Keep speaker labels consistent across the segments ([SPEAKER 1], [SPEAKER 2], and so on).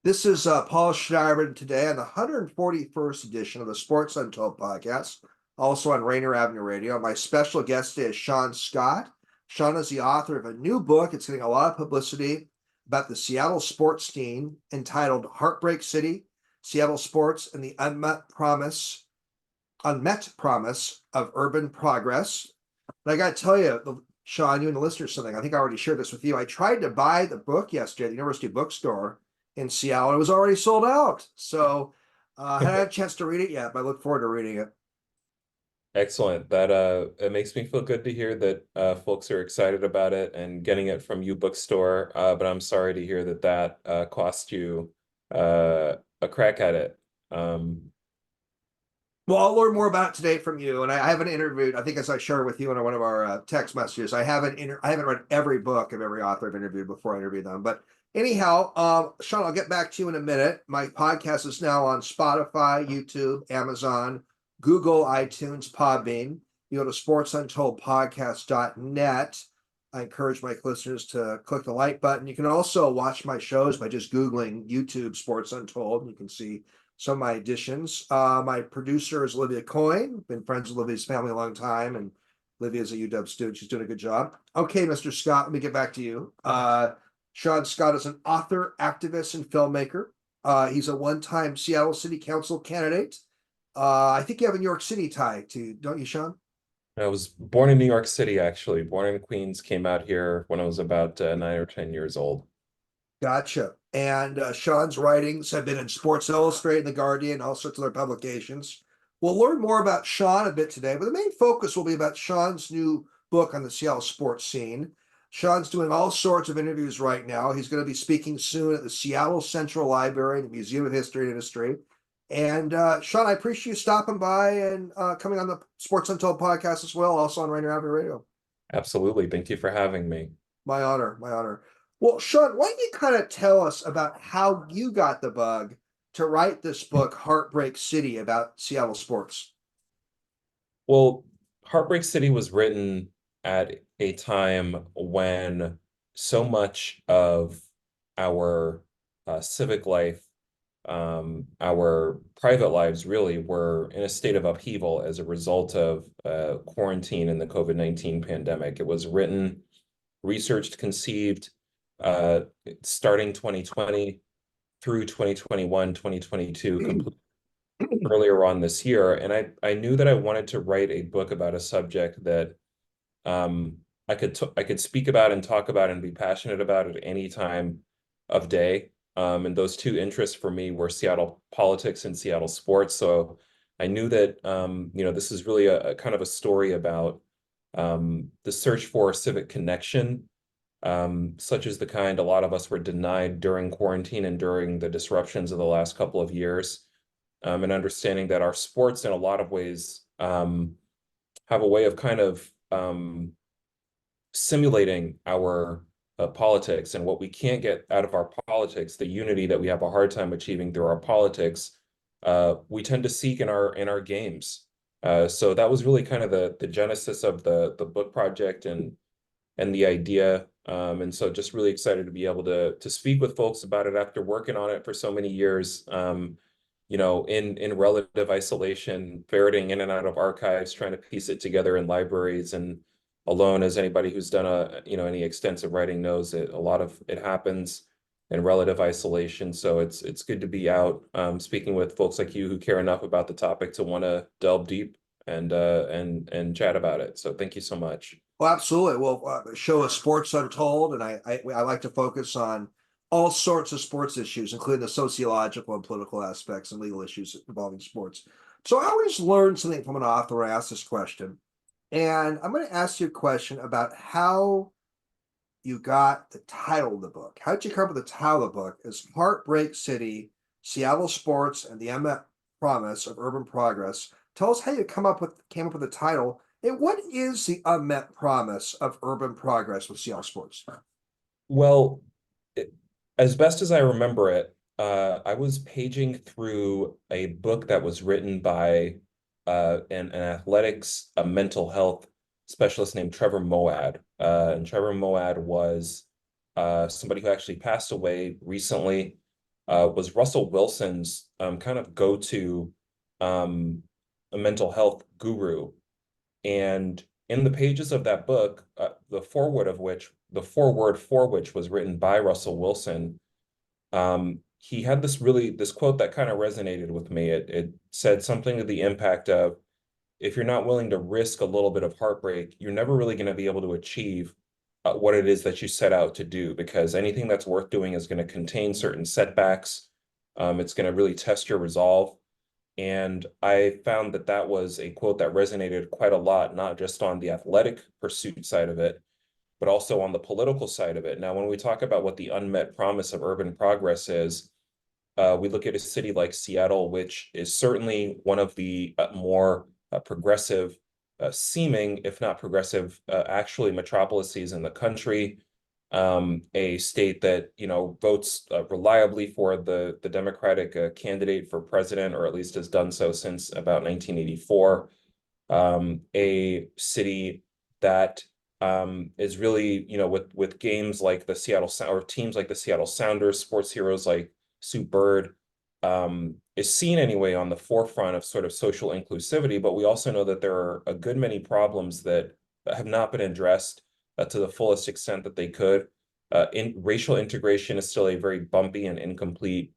[SPEAKER 1] This is Paul Schneider today on the 141st edition of the Sports Untold podcast, also on Rainer Avenue Radio. My special guest today is Shaun Scott. Shaun is the author of a new book. It's getting a lot of publicity about the Seattle sports scene entitled Heartbreak City, Seattle Sports and the Unmet Promise of Urban Progress. And I got to tell you, Shaun, you and the listeners, something. I think I already shared this with you. I tried to buy the book yesterday at the University Bookstore in Seattle. It was already sold out. So I hadn't had a chance to read it yet, but I look forward to reading it.
[SPEAKER 2] Excellent. That it makes me feel good to hear that folks are excited about it and getting it from you bookstore. But I'm sorry to hear that cost you a crack at it. Um,
[SPEAKER 1] Well, I'll learn more about it today from you. And I haven't interviewed. I think as I shared with you in one of our text messages, I haven't read every book of every author I've interviewed before I interview them. But anyhow, Shaun, I'll get back to you in a minute. My podcast is now on Spotify, YouTube, Amazon, Google, iTunes, Podbean. You go to sportsuntoldpodcast.net. I encourage my listeners to click the like button. You can also watch my shows by just Googling YouTube Sports Untold. You can see some of my editions. My producer is Olivia Coyne. Been friends with Olivia's family a long time, and Olivia's a UW student. She's doing a good job. Okay, Mr. Scott, let me get back to you. Shaun Scott is an author, activist, and filmmaker. He's a one-time Seattle City Council candidate. I think you have a New York City tie too, don't you, Shaun?
[SPEAKER 2] I was born in New York City, actually. Born in Queens, came out here when I was about 9 or 10 years old.
[SPEAKER 1] Gotcha. And Shaun's writings have been in Sports Illustrated, The Guardian, all sorts of other publications. We'll learn more about Shaun a bit today, but the main focus will be about Shaun's new book on the Seattle sports scene. Shaun's doing all sorts of interviews right now. He's going to be speaking soon at the Seattle Central Library, the Museum of History and Industry. And Shaun, I appreciate you stopping by and coming on the Sports Untold podcast as well, also on Rainer Avenue Radio.
[SPEAKER 2] Absolutely. Thank you for having me.
[SPEAKER 1] My honor, my honor. Well, Shaun, why don't you kind of tell us about how you got the bug to write this book, Heartbreak City, about Seattle sports?
[SPEAKER 2] Well, Heartbreak City was written at a time when so much of our civic life, our private lives really were in a state of upheaval as a result of quarantine and the COVID-19 pandemic. It was written, researched, conceived, uh, starting 2020 through 2021, 2022, earlier on this year. And I knew that I wanted to write a book about a subject that um, I could speak about and talk about and be passionate about at any time of day. And those two interests for me were Seattle politics and Seattle sports. So I knew that this is really a kind of a story about the search for civic connection, such as the kind a lot of us were denied during quarantine and during the disruptions of the last couple of years, and understanding that our sports, in a lot of ways, have a way of kind of simulating our politics, and what we can't get out of our politics, the unity that we have a hard time achieving through our politics, we tend to seek in our games. So that was really kind of the genesis of the book project and the idea. And so just really excited to be able to speak with folks about it after working on it for so many years. In relative isolation, ferreting in and out of archives, trying to piece it together in libraries, and alone, as anybody who's done any extensive writing knows, that a lot of it happens in relative isolation. So it's good to be out speaking with folks like you who care enough about the topic to want to delve deep and chat about it. So thank you so much.
[SPEAKER 1] Well, absolutely. Well, the show is Sports Untold, and I like to focus on all sorts of sports issues, including the sociological and political aspects and legal issues involving sports. So I always learn something from an author when I ask this question. And I'm going to ask you a question about how you got the title of the book. How did you come up with the title of the book? Is Heartbreak City, Seattle Sports, and the Unmet Promise of Urban Progress. Tell us how you came up with the title, and what is the unmet promise of urban progress with Seattle sports?
[SPEAKER 2] Well, it, as best as I remember it, I was paging through a book that was written by an athletics, a mental health specialist named Trevor Moad. And Trevor Moad was somebody who actually passed away recently. was Russell Wilson's kind of go-to a mental health guru. And in the pages of that book, the foreword for which was written by Russell Wilson, he had this quote that kind of resonated with me. It said something to the impact of, if you're not willing to risk a little bit of heartbreak, you're never really going to be able to achieve what it is that you set out to do, because anything that's worth doing is going to contain certain setbacks. It's going to really test your resolve. And I found that that was a quote that resonated quite a lot, not just on the athletic pursuit side of it, but also on the political side of it. Now, when we talk about what the unmet promise of urban progress is, we look at a city like Seattle, which is certainly one of the more progressive, seeming, if not progressive, actually metropolises in the country. A state that, you know, votes reliably for the Democratic candidate for president, or at least has done so since about 1984. A city that is really, you know, with games like the or teams like the Seattle Sounders, sports heroes like Sue Bird, is seen anyway on the forefront of sort of social inclusivity. But we also know that there are a good many problems that have not been addressed to the fullest extent that they could. Racial integration is still a very bumpy and incomplete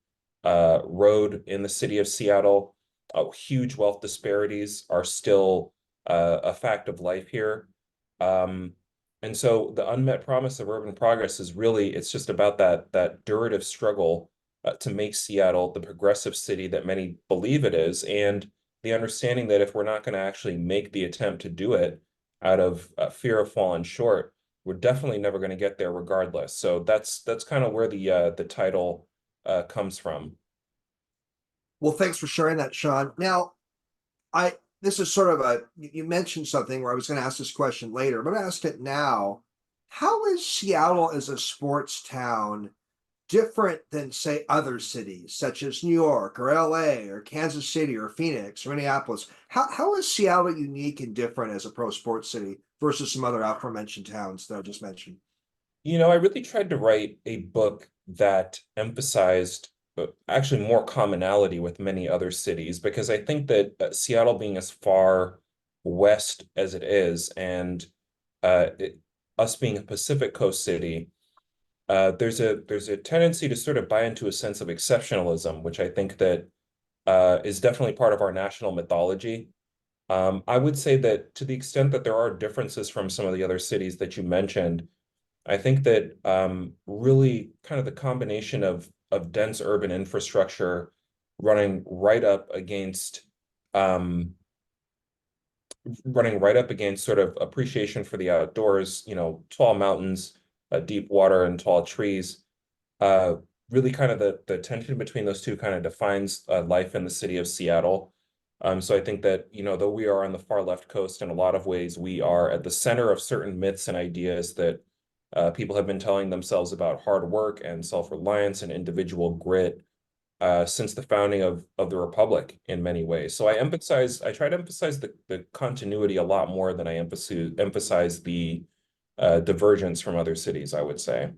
[SPEAKER 2] road in the city of Seattle. Huge wealth disparities are still a fact of life here. Um, and so the unmet promise of urban progress is really, it's just about that durative struggle to make Seattle the progressive city that many believe it is, and the understanding that if we're not going to actually make the attempt to do it out of fear of falling short, we're definitely never going to get there regardless. So that's kind of where the title comes from.
[SPEAKER 1] Well, thanks for sharing that, Shaun. Now, I this is sort of you mentioned something where I was going to ask this question later, but I'm going to ask it now. How is Seattle as a sports town different than, say, other cities such as New York or LA or Kansas City or Phoenix or Minneapolis? How is Seattle unique and different as a pro sports city versus some other aforementioned towns that I just mentioned?
[SPEAKER 2] You know, I really tried to write a book that emphasized actually more commonality with many other cities, because I think that Seattle being as far west as it is, and us being a Pacific Coast city, there's a tendency to sort of buy into a sense of exceptionalism, which I think that is definitely part of our national mythology. I would say that to the extent that there are differences from some of the other cities that you mentioned, I think that really kind of the combination of dense urban infrastructure running right up against um, sort of appreciation for the outdoors, you know, tall mountains, deep water, and tall trees. Uh, Really kind of the tension between those two kind of defines life in the city of Seattle. So I think that, you know, though we are on the far left coast, in a lot of ways, we are at the center of certain myths and ideas that people have been telling themselves about hard work and self-reliance and individual grit since the founding of the Republic in many ways. So I try to emphasize the continuity a lot more than I emphasize the divergence from other cities, I would say.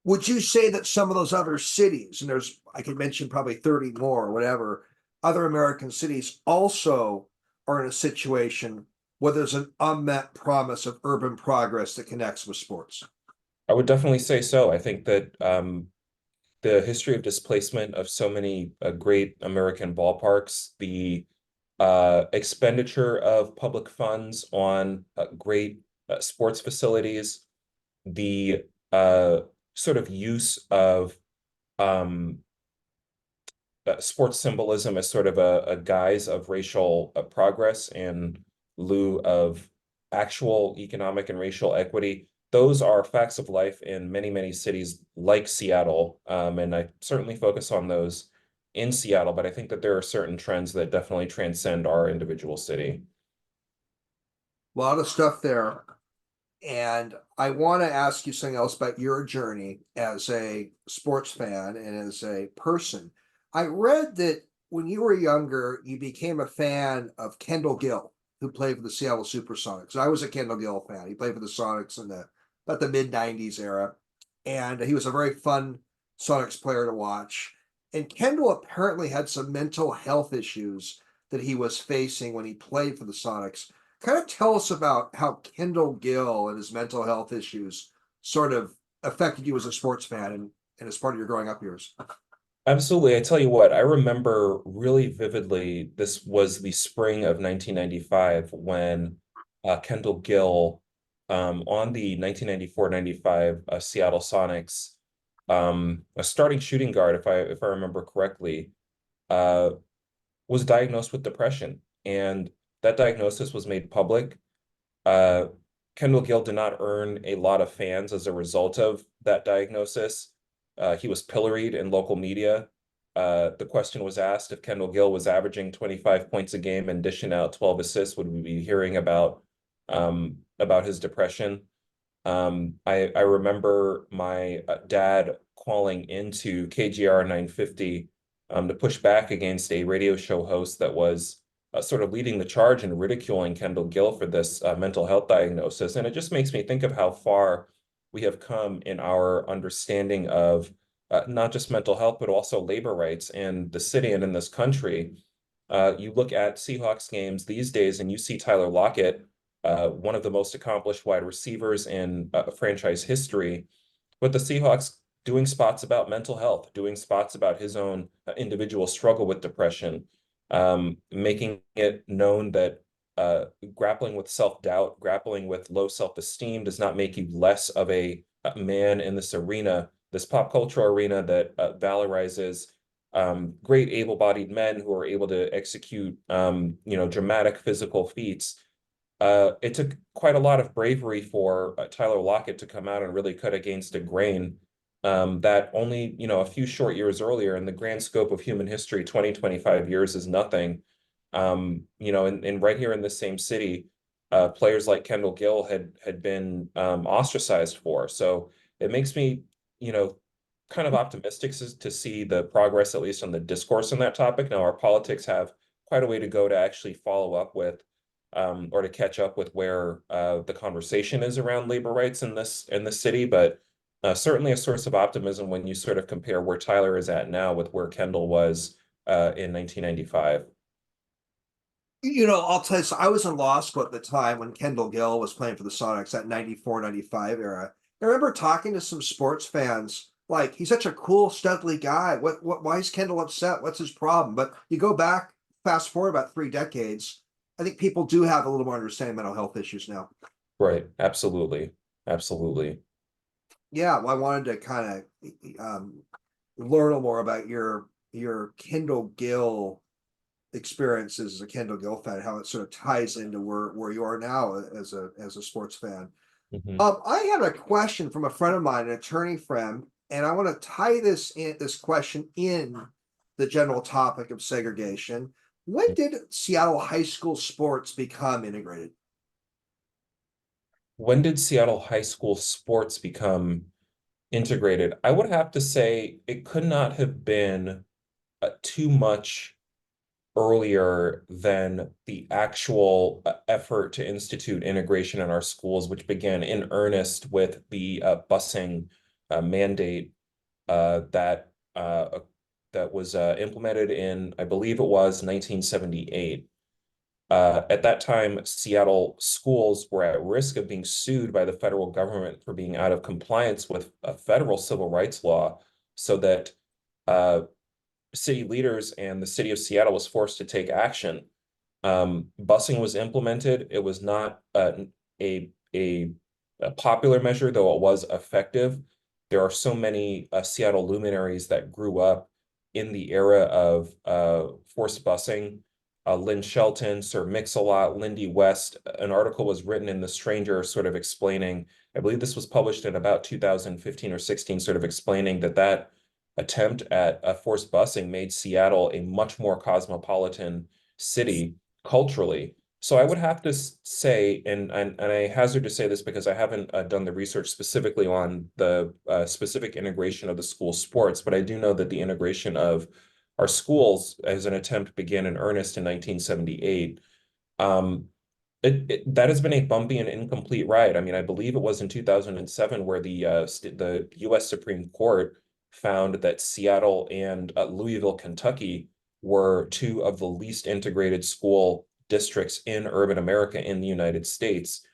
[SPEAKER 1] Would you say that some of those other cities, and I could mention probably 30 more or whatever, other American cities also are in a situation where there's an unmet promise of urban progress that connects with sports?
[SPEAKER 2] I would definitely say so. I think that the history of displacement of so many great American ballparks, the expenditure of public funds on great sports facilities, the sort of use of um, sports symbolism as sort of a guise of racial progress in lieu of actual economic and racial equity. Those are facts of life in many, many cities like Seattle. And I certainly focus on those in Seattle, but I think that there are certain trends that definitely transcend our individual city.
[SPEAKER 1] A lot of stuff there. And I want to ask you something else about your journey as a sports fan and as a person. I read that when you were younger, you became a fan of Kendall Gill, who played for the Seattle Supersonics. I was a Kendall Gill fan. He played for the Sonics in the about the mid '90s era, and he was a very fun Sonics player to watch. And Kendall apparently had some mental health issues that he was facing when he played for the Sonics. Kind of tell us about how Kendall Gill and his mental health issues sort of affected you as a sports fan and as part of your growing up years.
[SPEAKER 2] Absolutely. I tell you what, I remember really vividly, this was the spring of 1995 when Kendall Gill, on the 1994-95 Seattle Sonics, a starting shooting guard, if I remember correctly, uh, was diagnosed with depression. And that diagnosis was made public. Uh, Kendall Gill did not earn a lot of fans as a result of that diagnosis. He was pilloried in local media. The question was asked if Kendall Gill was averaging 25 points a game and dishing out 12 assists, would we be hearing about his depression? I remember my dad calling into KGR 950 to push back against a radio show host that was sort of leading the charge and ridiculing Kendall Gill for this mental health diagnosis. And it just makes me think of how far we have come in our understanding of not just mental health, but also labor rights in the city and in this country. You look at Seahawks games these days and you see Tyler Lockett, one of the most accomplished wide receivers in franchise history, but the Seahawks doing spots about mental health, doing spots about his own individual struggle with depression, making it known that grappling with self-doubt, grappling with low self-esteem does not make you less of a man in this arena, this pop culture arena that valorizes great able-bodied men who are able to execute, dramatic physical feats. It took quite a lot of bravery for Tyler Lockett to come out and really cut against a grain that only, a few short years earlier in the grand scope of human history, 20, 25 years is nothing. And right here in the same city, players like Kendall Gill had been ostracized for. So it makes me, you know, kind of optimistic to see the progress, at least on the discourse on that topic. Now, our politics have quite a way to go to actually follow up with or to catch up with where the conversation is around labor rights in this city, but certainly a source of optimism when you sort of compare where Tyler is at now with where Kendall was in 1995.
[SPEAKER 1] I'll tell you, so I was in law school at the time when Kendall Gill was playing for the Sonics, that 94, 95 era. I remember talking to some sports fans, like, he's such a cool, studly guy. Why is Kendall upset? What's his problem? But you go back, fast forward about 3 decades, I think people do have a little more understanding of mental health issues now.
[SPEAKER 2] Right. Absolutely. Absolutely.
[SPEAKER 1] Yeah, well, I wanted to kind of learn a little more about your Kendall Gill experiences as a Kendall Gill fan, how it sort of ties into where you are now as a sports fan.
[SPEAKER 2] Mhm.
[SPEAKER 1] I had a question from a friend of mine, an attorney friend, and I want to tie this question in the general topic of segregation. When did Seattle high school sports become integrated?
[SPEAKER 2] When did Seattle high school sports become integrated? I would have to say it could not have been too much earlier than the actual effort to institute integration in our schools, which began in earnest with the busing mandate that that was implemented in, I believe it was 1978. At that time, Seattle schools were at risk of being sued by the federal government for being out of compliance with a federal civil rights law, so that uh, city leaders and the city of Seattle was forced to take action. Busing was implemented. It was not a, a, a popular measure, though it was effective. There are so many Seattle luminaries that grew up in the era of forced busing. Lynn Shelton, Sir Mix-a-Lot, Lindy West. An article was written in The Stranger sort of explaining, I believe this was published in about 2015 or 16, sort of explaining that attempt at forced busing made Seattle a much more cosmopolitan city culturally. So I would have to say, and I hazard to say this because I haven't done the research specifically on the specific integration of the school sports, but I do know that the integration of our schools as an attempt began in earnest in 1978. Um, that has been a bumpy and incomplete ride. I mean, I believe it was in 2007 where the U.S. Supreme Court found that Seattle and Louisville, Kentucky were two of the least integrated school districts in urban America in the United States.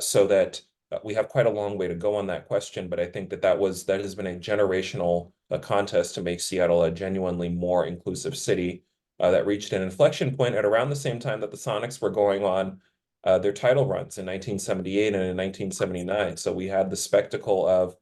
[SPEAKER 2] So that we have quite a long way to go on that question, but I think that that has been a generational contest to make Seattle a genuinely more inclusive city that reached an inflection point at around the same time that the Sonics were going on their title runs in 1978 and in 1979. So we had the spectacle of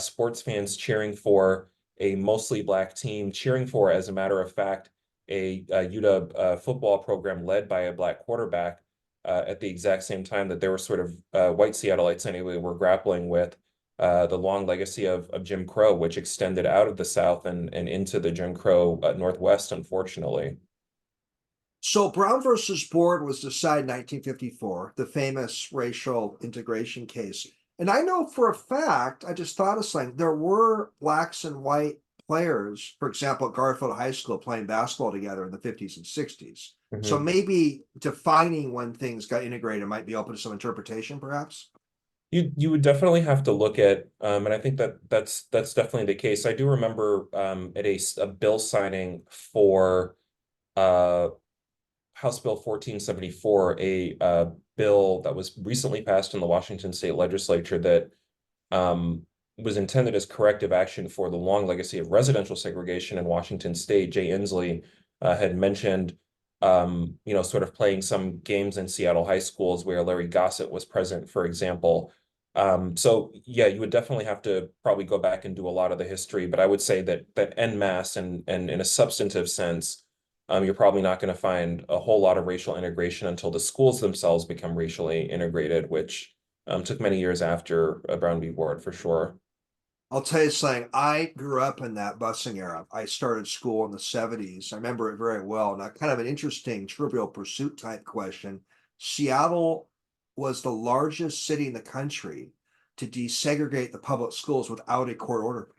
[SPEAKER 2] sports fans cheering for a mostly Black team, cheering for, as a matter of fact, a UW football program led by a Black quarterback at the exact same time that there were sort of white Seattleites anyway were grappling with the long legacy of Jim Crow, which extended out of the South and into the Jim Crow Northwest, unfortunately.
[SPEAKER 1] So Brown versus Board was decided in 1954, the famous racial integration case. And I know for a fact, I just thought of something, there were blacks and white players, for example, at Garfield High School playing basketball together in the 50s and 60s. So
[SPEAKER 2] Mhm.
[SPEAKER 1] maybe defining when things got integrated might be open to some interpretation, perhaps.
[SPEAKER 2] You would definitely have to look at, and I think that that's definitely the case. I do remember at a bill signing for uh, House Bill 1474, a bill that was recently passed in the Washington State Legislature that um, was intended as corrective action for the long legacy of residential segregation in Washington State. Jay Inslee had mentioned, sort of playing some games in Seattle high schools where Larry Gossett was present, for example. So yeah, you would definitely have to probably go back and do a lot of the history, but I would say that en masse and in a substantive sense, you're probably not going to find a whole lot of racial integration until the schools themselves become racially integrated, which took many years after Brown v. Board for sure.
[SPEAKER 1] I'll tell you something. I grew up in that busing era. I started school in the 70s. I remember it very well. Now, kind of an interesting trivial pursuit type question. Seattle was the largest city in the country to desegregate the public schools without a court order.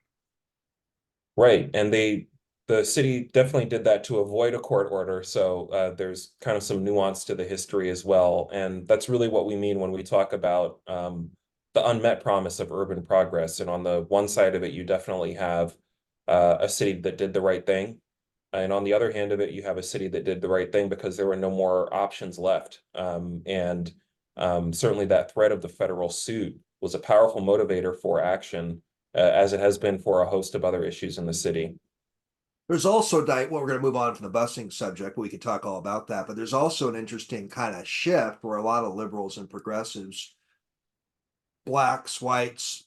[SPEAKER 2] Right, and the city definitely did that to avoid a court order. So there's kind of some nuance to the history as well, and that's really what we mean when we talk about the unmet promise of urban progress. And on the one side of it, you definitely have a city that did the right thing, and on the other hand of it, you have a city that did the right thing because there were no more options left. And certainly that threat of the federal suit was a powerful motivator for action, as it has been for a host of other issues in the city.
[SPEAKER 1] There's also, well, we're going to move on from the busing subject, but we could talk all about that. But there's also an interesting kind of shift where a lot of liberals and progressives, blacks, whites,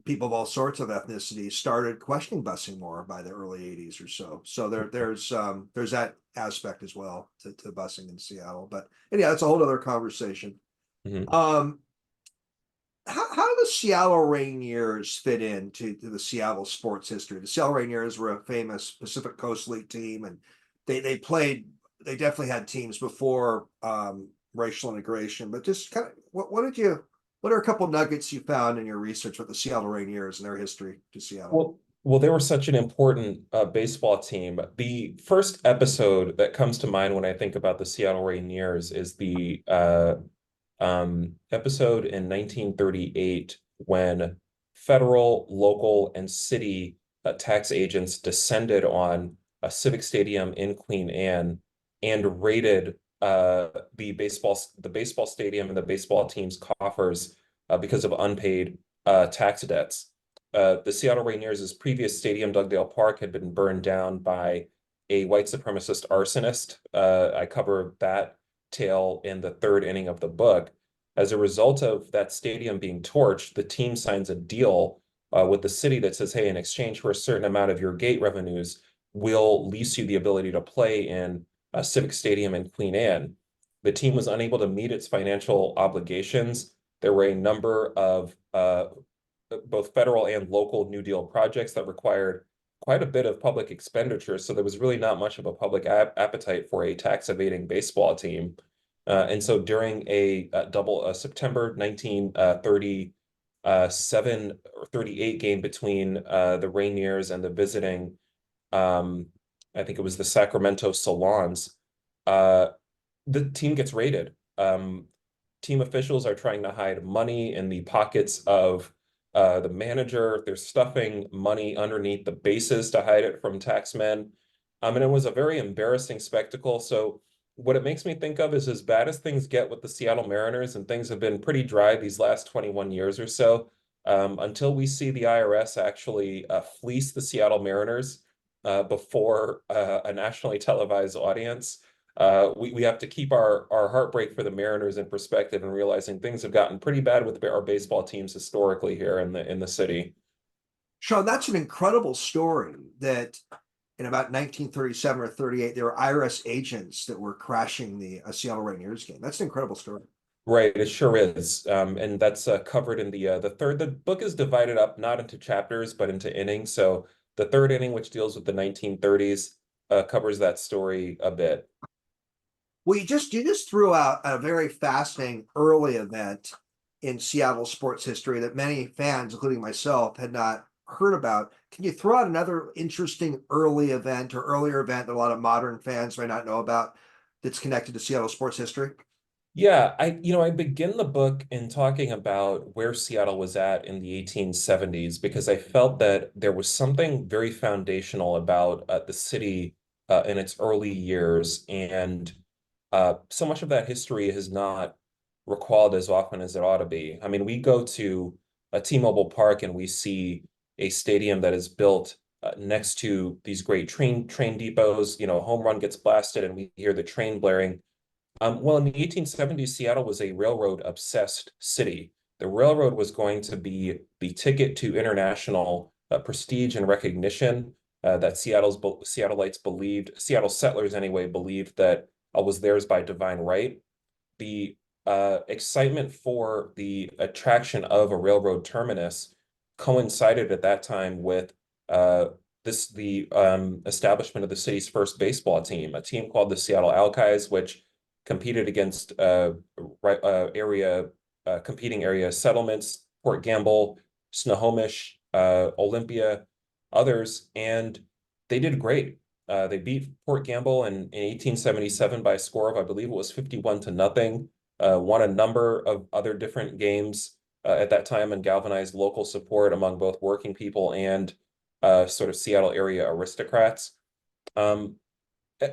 [SPEAKER 1] people of all sorts of ethnicities started questioning busing more by the early 80s or so. So there's that aspect as well to busing in Seattle. But yeah, that's a whole other conversation.
[SPEAKER 2] Mhm.
[SPEAKER 1] Um, how do the Seattle Rainiers fit into to the Seattle sports history? The Seattle Rainiers were a famous Pacific Coast League team, and they played. They definitely had teams before racial integration. But just kind of what did you? What are a couple nuggets you found in your research with the Seattle Rainiers and their history to Seattle?
[SPEAKER 2] Well, they were such an important baseball team. The first episode that comes to mind when I think about the Seattle Rainiers is the episode in 1938 when federal, local, and city tax agents descended on a civic stadium in Queen Anne and raided the baseball stadium and the baseball team's coffers because of unpaid tax debts. The Seattle Rainiers' previous stadium, Dugdale Park, had been burned down by a white supremacist arsonist. I cover that tale in the third inning of the book. As a result of that stadium being torched, the team signs a deal with the city that says, hey, in exchange for a certain amount of your gate revenues, we'll lease you the ability to play in a Civic Stadium in Queen Anne. The team was unable to meet its financial obligations. There were a number of both federal and local New Deal projects that required quite a bit of public expenditure. So there was really not much of a public appetite for a tax evading baseball team. And so during a September 1937 or 38 game between the Rainiers and the visiting, um, I think it was the Sacramento Salons, uh, the team gets raided. Team officials are trying to hide money in the pockets of the manager. They're stuffing money underneath the bases to hide it from taxmen. And it was a very embarrassing spectacle. So what it makes me think of is, as bad as things get with the Seattle Mariners, and things have been pretty dry these last 21 years or so, until we see the IRS actually fleece the Seattle Mariners before a nationally televised audience. We have to keep our heartbreak for the Mariners in perspective, and realizing things have gotten pretty bad with our baseball teams historically here in the city.
[SPEAKER 1] Shaun, that's an incredible story that in about 1937 or 38, there were IRS agents that were crashing the Seattle Rainiers game. That's an incredible story.
[SPEAKER 2] Right, it sure is. And that's covered in the third. The book is divided up not into chapters, but into innings. So the third inning, which deals with the 1930s, covers that story a bit.
[SPEAKER 1] Well, you just threw out a very fascinating early event in Seattle sports history that many fans, including myself, had not heard about. Can you throw out another interesting early event or earlier event that a lot of modern fans may not know about that's connected to Seattle sports history?
[SPEAKER 2] Yeah, I begin the book in talking about where Seattle was at in the 1870s, because I felt that there was something very foundational about the city in its early years, and so much of that history is not recalled as often as it ought to be. I mean, we go to T-Mobile Park and we see a stadium that is built next to these great train depots. A home run gets blasted and we hear the train blaring. Well, in the 1870s, Seattle was a railroad-obsessed city. The railroad was going to be the ticket to international prestige and recognition that Seattleites believed, Seattle settlers anyway, believed that was theirs by divine right. The excitement for the attraction of a railroad terminus coincided at that time with the establishment of the city's first baseball team, a team called the Seattle Alkis, which competed against competing area settlements, Port Gamble, Snohomish, Olympia, others, and they did great. They beat Port Gamble in 1877 by a score of, I believe it was 51-0. Won a number of other different games at that time, and galvanized local support among both working people and sort of Seattle area aristocrats. Um,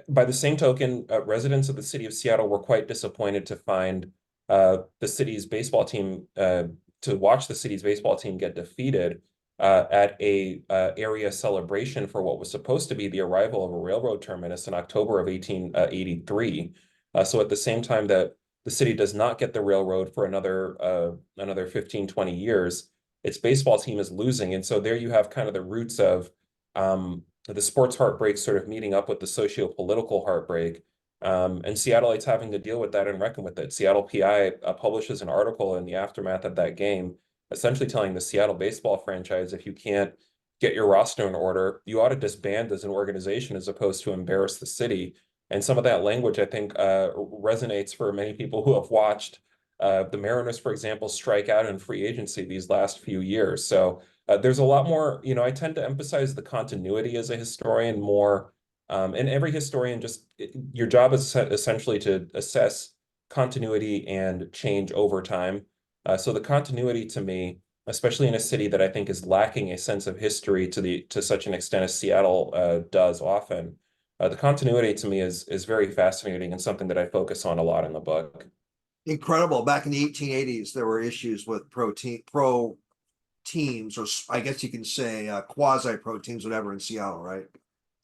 [SPEAKER 2] by the same token, residents of the city of Seattle were quite disappointed to find the city's baseball team to watch the city's baseball team get defeated at a area celebration for what was supposed to be the arrival of a railroad terminus in October of 1883. So at the same time that the city does not get the railroad for another 15, 20 years, its baseball team is losing. And so there you have kind of the roots of the sports heartbreak sort of meeting up with the socio-political heartbreak, and Seattleites having to deal with that and reckon with it. Seattle PI publishes an article in the aftermath of that game, essentially telling the Seattle baseball franchise, if you can't get your roster in order, you ought to disband as an organization as opposed to embarrass the city. And some of that language, I think, resonates for many people who have watched the Mariners, for example, strike out in free agency these last few years. So there's a lot more, I tend to emphasize the continuity as a historian more. And every historian, your job is essentially to assess continuity and change over time. So the continuity to me, especially in a city that I think is lacking a sense of history to such an extent as Seattle does often, the continuity to me is very fascinating and something that I focus on a lot in the book.
[SPEAKER 1] Incredible. Back in the 1880s, there were issues with pro teams, or I guess you can say quasi pro teams, whatever, in Seattle, right?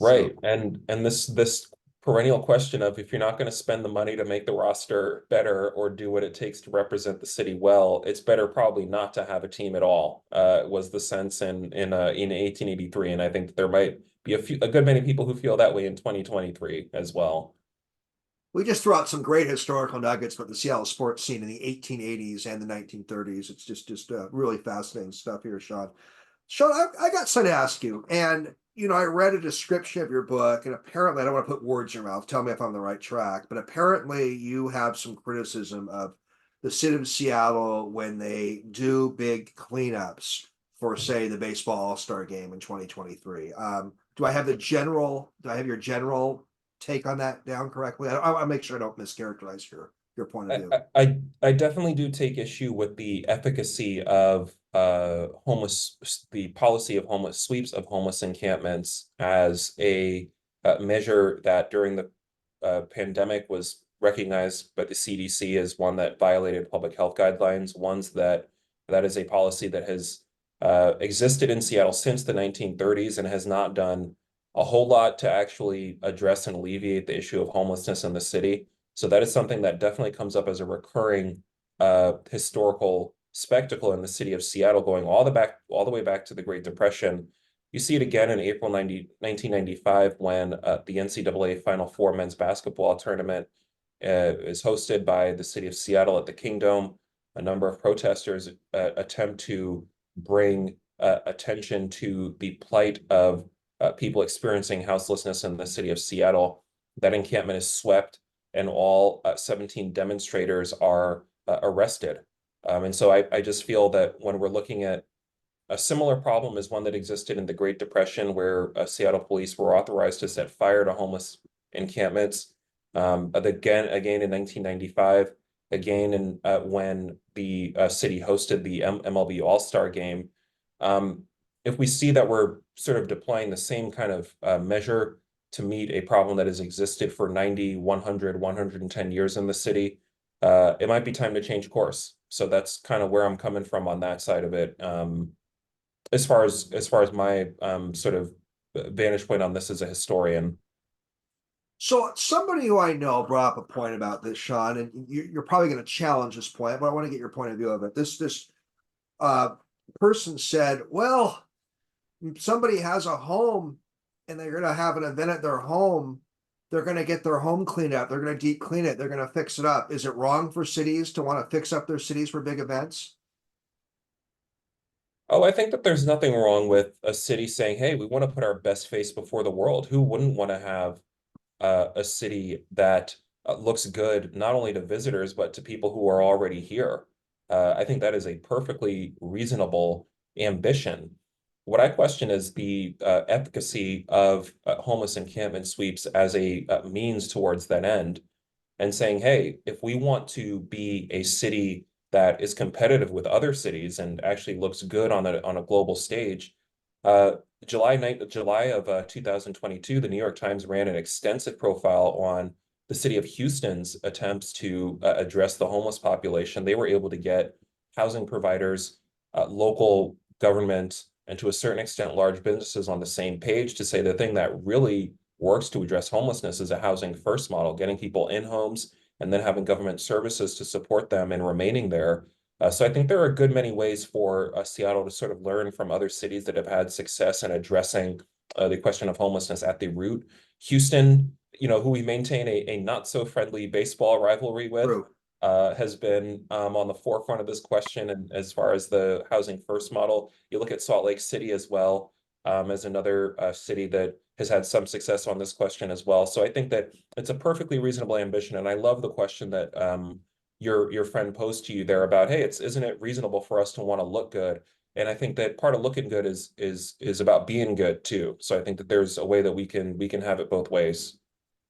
[SPEAKER 1] So
[SPEAKER 2] Right. And this perennial question of, if you're not going to spend the money to make the roster better or do what it takes to represent the city well, it's better probably not to have a team at all, was the sense in 1883. And I think that there might be a good many people who feel that way in 2023 as well.
[SPEAKER 1] we just threw out some great historical nuggets about the Seattle sports scene in the 1880s and the 1930s. It's just really fascinating stuff here, Shaun. Shaun, I got something to ask you. And, I read a description of your book, and apparently, I don't want to put words in your mouth. Tell me if I'm on the right track. But apparently, you have some criticism of the city of Seattle when they do big cleanups for, say, the baseball All-Star game in 2023. Do I have your general take on that down correctly? I'll make sure I don't mischaracterize here. your point of
[SPEAKER 2] I,
[SPEAKER 1] view?
[SPEAKER 2] I definitely do take issue with the efficacy of the policy of homeless sweeps of homeless encampments as a measure that during the pandemic was recognized by the CDC as one that violated public health guidelines, that is a policy that has existed in Seattle since the 1930s and has not done a whole lot to actually address and alleviate the issue of homelessness in the city. So that is something that definitely comes up as a recurring historical spectacle in the city of Seattle, going all the way back to the Great Depression. You see it again in April 1995 when the NCAA Final Four men's basketball tournament is hosted by the city of Seattle at the Kingdome. A number of protesters attempt to bring attention to the plight of people experiencing houselessness in the city of Seattle. That encampment is swept and all 17 demonstrators are arrested. And so I just feel that when we're looking at a similar problem is one that existed in the Great Depression, where Seattle police were authorized to set fire to homeless encampments. Again in 1995, again in when the city hosted the MLB All-Star Game. Um, if we see that we're sort of deploying the same kind of measure to meet a problem that has existed for 90, 100, 110 years in the city, it might be time to change course. So that's kind of where I'm coming from on that side of it. As far as my sort of vantage point on this as a historian.
[SPEAKER 1] So somebody who I know brought up a point about this, Shaun, and you're probably going to challenge this point, but I want to get your point of view of it. This uh, person said, "Well, somebody has a home, and they're going to have an event at their home. They're going to get their home cleaned up. They're going to deep clean it. They're going to fix it up. Is it wrong for cities to want to fix up their cities for big events?"
[SPEAKER 2] Oh, I think that there's nothing wrong with a city saying, hey, we want to put our best face before the world. Who wouldn't want to have a city that looks good not only to visitors but to people who are already here? I think that is a perfectly reasonable ambition. What I question is the efficacy of homeless encampment sweeps as a means towards that end, and saying, hey, if we want to be a city that is competitive with other cities and actually looks good on a global stage, uh, July of 2022, the New York Times ran an extensive profile on the city of Houston's attempts to address the homeless population. They were able to get housing providers, local government, and to a certain extent, large businesses on the same page to say the thing that really works to address homelessness is a housing first model, getting people in homes and then having government services to support them and remaining there. So I think there are a good many ways for Seattle to sort of learn from other cities that have had success in addressing the question of homelessness at the root. Houston, who we maintain a not so friendly baseball rivalry with,
[SPEAKER 1] True.
[SPEAKER 2] has been on the forefront of this question. And as far as the housing first model, you look at Salt Lake City as well, as another city that has had some success on this question as well. So I think that it's a perfectly reasonable ambition. And I love the question that your friend posed to you there about, hey, isn't it reasonable for us to want to look good? And I think that part of looking good is about being good too. So I think that there's a way that we can have it both ways.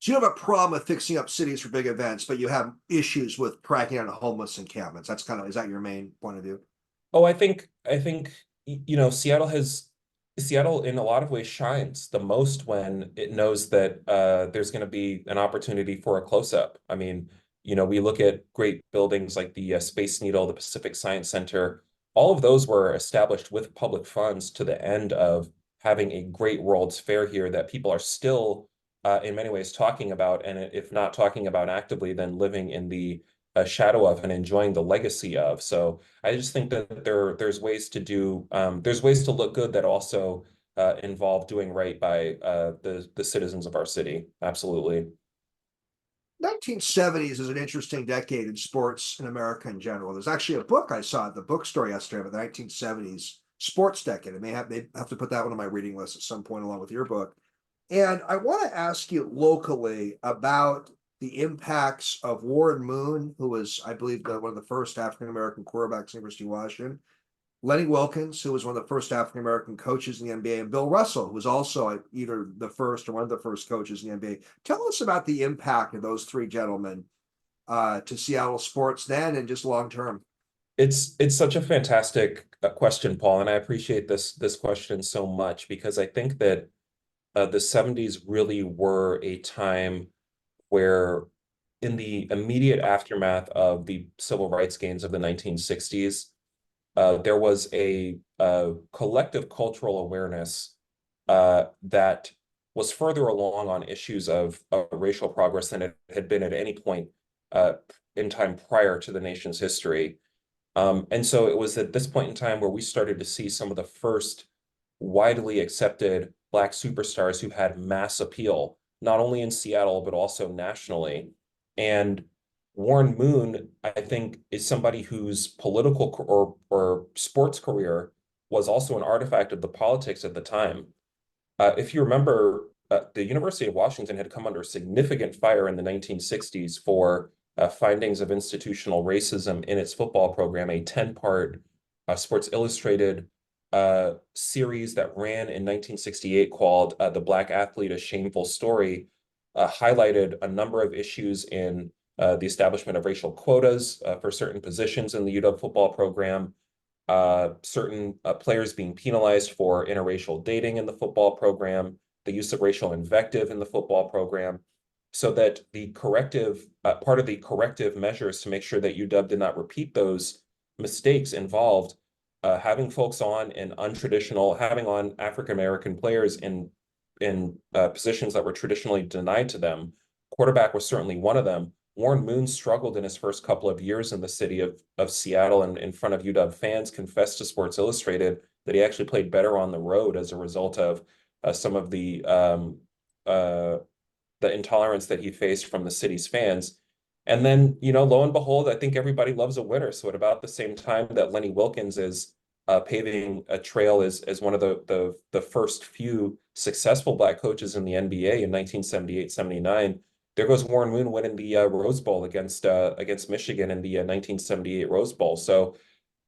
[SPEAKER 1] So you have a problem with fixing up cities for big events, but you have issues with cracking down on homeless encampments. That's kind of, is that your main point of view?
[SPEAKER 2] Oh, I think Seattle in a lot of ways shines the most when it knows that there's going to be an opportunity for a close-up. I mean, we look at great buildings like the Space Needle, the Pacific Science Center. All of those were established with public funds to the end of having a great World's Fair here that people are still in many ways talking about, and if not talking about actively, then living in the shadow of and enjoying the legacy of. So I just think that there's ways to look good that also involve doing right by the citizens of our city. Absolutely.
[SPEAKER 1] 1970s is an interesting decade in sports in America in general. There's actually a book I saw at the bookstore yesterday about the 1970s sports decade. They have to put that one on my reading list at some point along with your book. And I want to ask you locally about the impacts of Warren Moon, who was, I believe, one of the first African American quarterbacks at University of Washington, Lenny Wilkens, who was one of the first African American coaches in the NBA, and Bill Russell, who was also either the first or one of the first coaches in the NBA. Tell us about the impact of those three gentlemen to Seattle sports then and just long term?
[SPEAKER 2] It's such a fantastic question, Paul, and I appreciate this question so much because I think that the 70s really were a time where, in the immediate aftermath of the civil rights gains of the 1960s, there was a collective cultural awareness that was further along on issues of racial progress than it had been at any point uh, in time prior to the nation's history. And so it was at this point in time where we started to see some of the first widely accepted Black superstars who had mass appeal, not only in Seattle, but also nationally. And Warren Moon, I think, is somebody whose political or sports career was also an artifact of the politics at the time. If you remember, the University of Washington had come under significant fire in the 1960s for findings of institutional racism in its football program, a 10-part Sports Illustrated series that ran in 1968 called The Black Athlete, A Shameful Story, highlighted a number of issues in the establishment of racial quotas for certain positions in the UW football program, certain players being penalized for interracial dating in the football program, the use of racial invective in the football program, so that the corrective part of the corrective measures to make sure that UW did not repeat those mistakes involved having folks on in untraditional, having on African American players in positions that were traditionally denied to them. Quarterback was certainly one of them. Warren Moon struggled in his first couple of years in the city of Seattle and in front of UW fans, confessed to Sports Illustrated that he actually played better on the road as a result of some of the intolerance that he faced from the city's fans. And then, lo and behold, I think everybody loves a winner. So at about the same time that Lenny Wilkens is paving a trail as one of the first few successful Black coaches in the NBA in 1978-79, there goes Warren Moon winning the Rose Bowl against Michigan in the 1978 Rose Bowl. So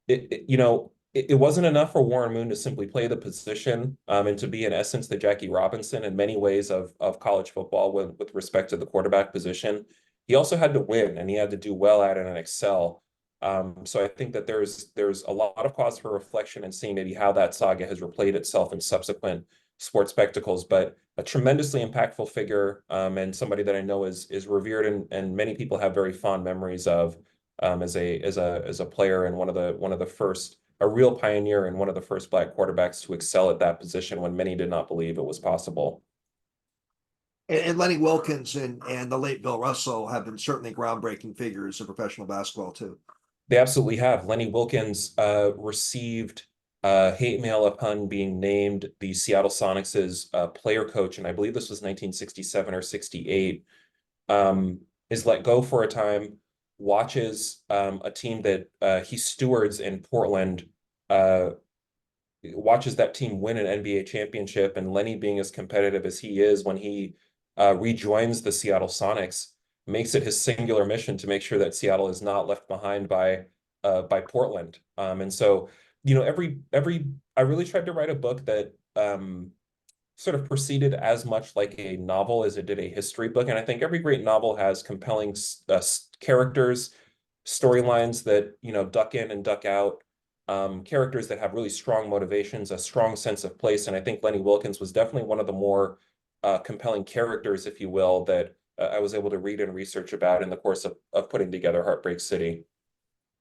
[SPEAKER 2] it wasn't enough for Warren Moon to simply play the position and to be, in essence, the Jackie Robinson in many ways of college football with respect to the quarterback position. He also had to win, and he had to do well at it and excel. So I think that there's a lot of cause for reflection and seeing maybe how that saga has replayed itself in subsequent sports spectacles, but a tremendously impactful figure and somebody that I know is revered and many people have very fond memories of as a player and one of the first, a real pioneer and one of the first Black quarterbacks to excel at that position when many did not believe it was possible.
[SPEAKER 1] And Lenny Wilkens and the late Bill Russell have been certainly groundbreaking figures of professional basketball too.
[SPEAKER 2] They absolutely have. Lenny Wilkens received hate mail upon being named the Seattle Sonics' player coach, and I believe this was 1967 or 68. Is let go for a time, watches a team that he stewards in Portland, watches that team win an NBA championship, and Lenny, being as competitive as he is, when he rejoins the Seattle Sonics, makes it his singular mission to make sure that Seattle is not left behind by Portland. And so, every I really tried to write a book that sort of proceeded as much like a novel as it did a history book. And I think every great novel has compelling characters, storylines that, duck in and duck out, characters that have really strong motivations, a strong sense of place. And I think Lenny Wilkens was definitely one of the more compelling characters, if you will, that I was able to read and research about in the course of putting together Heartbreak City.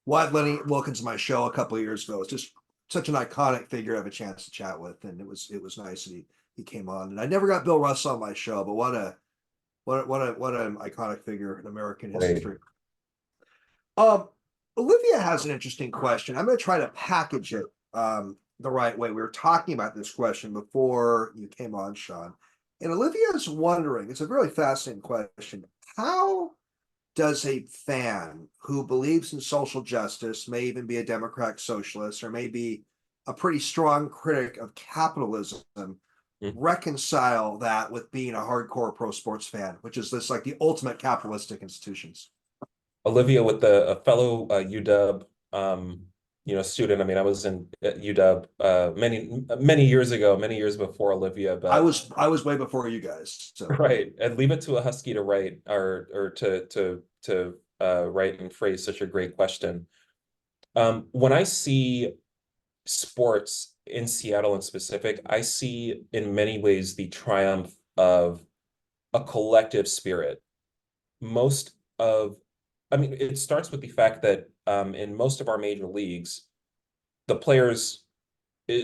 [SPEAKER 1] Well, I had Lenny Wilkens on my show a couple of years ago. It's just such an iconic figure to have a chance to chat with, and it was nice that he came on. And I never got Bill Russell on my show, but what an iconic figure in American
[SPEAKER 2] Right.
[SPEAKER 1] history. Um, Olivia has an interesting question. I'm going to try to package it the right way. We were talking about this question before you came on, Shaun, and Olivia is wondering. It's a really fascinating question. How does a fan who believes in social justice, may even be a Democrat socialist, or may be a pretty strong critic of capitalism,
[SPEAKER 2] Mm.
[SPEAKER 1] reconcile that with being a hardcore pro sports fan, which is this like the ultimate capitalistic institutions?
[SPEAKER 2] Olivia, with a fellow UW student. I mean, I was in UW many years ago, many years before Olivia,
[SPEAKER 1] I
[SPEAKER 2] but
[SPEAKER 1] was I was way before you guys. So
[SPEAKER 2] right. And leave it to a Husky to write or to right and phrase such a great question. When I see sports in Seattle in specific, I see in many ways the triumph of a collective spirit. Most of, I mean, it starts with the fact that in most of our major leagues, the players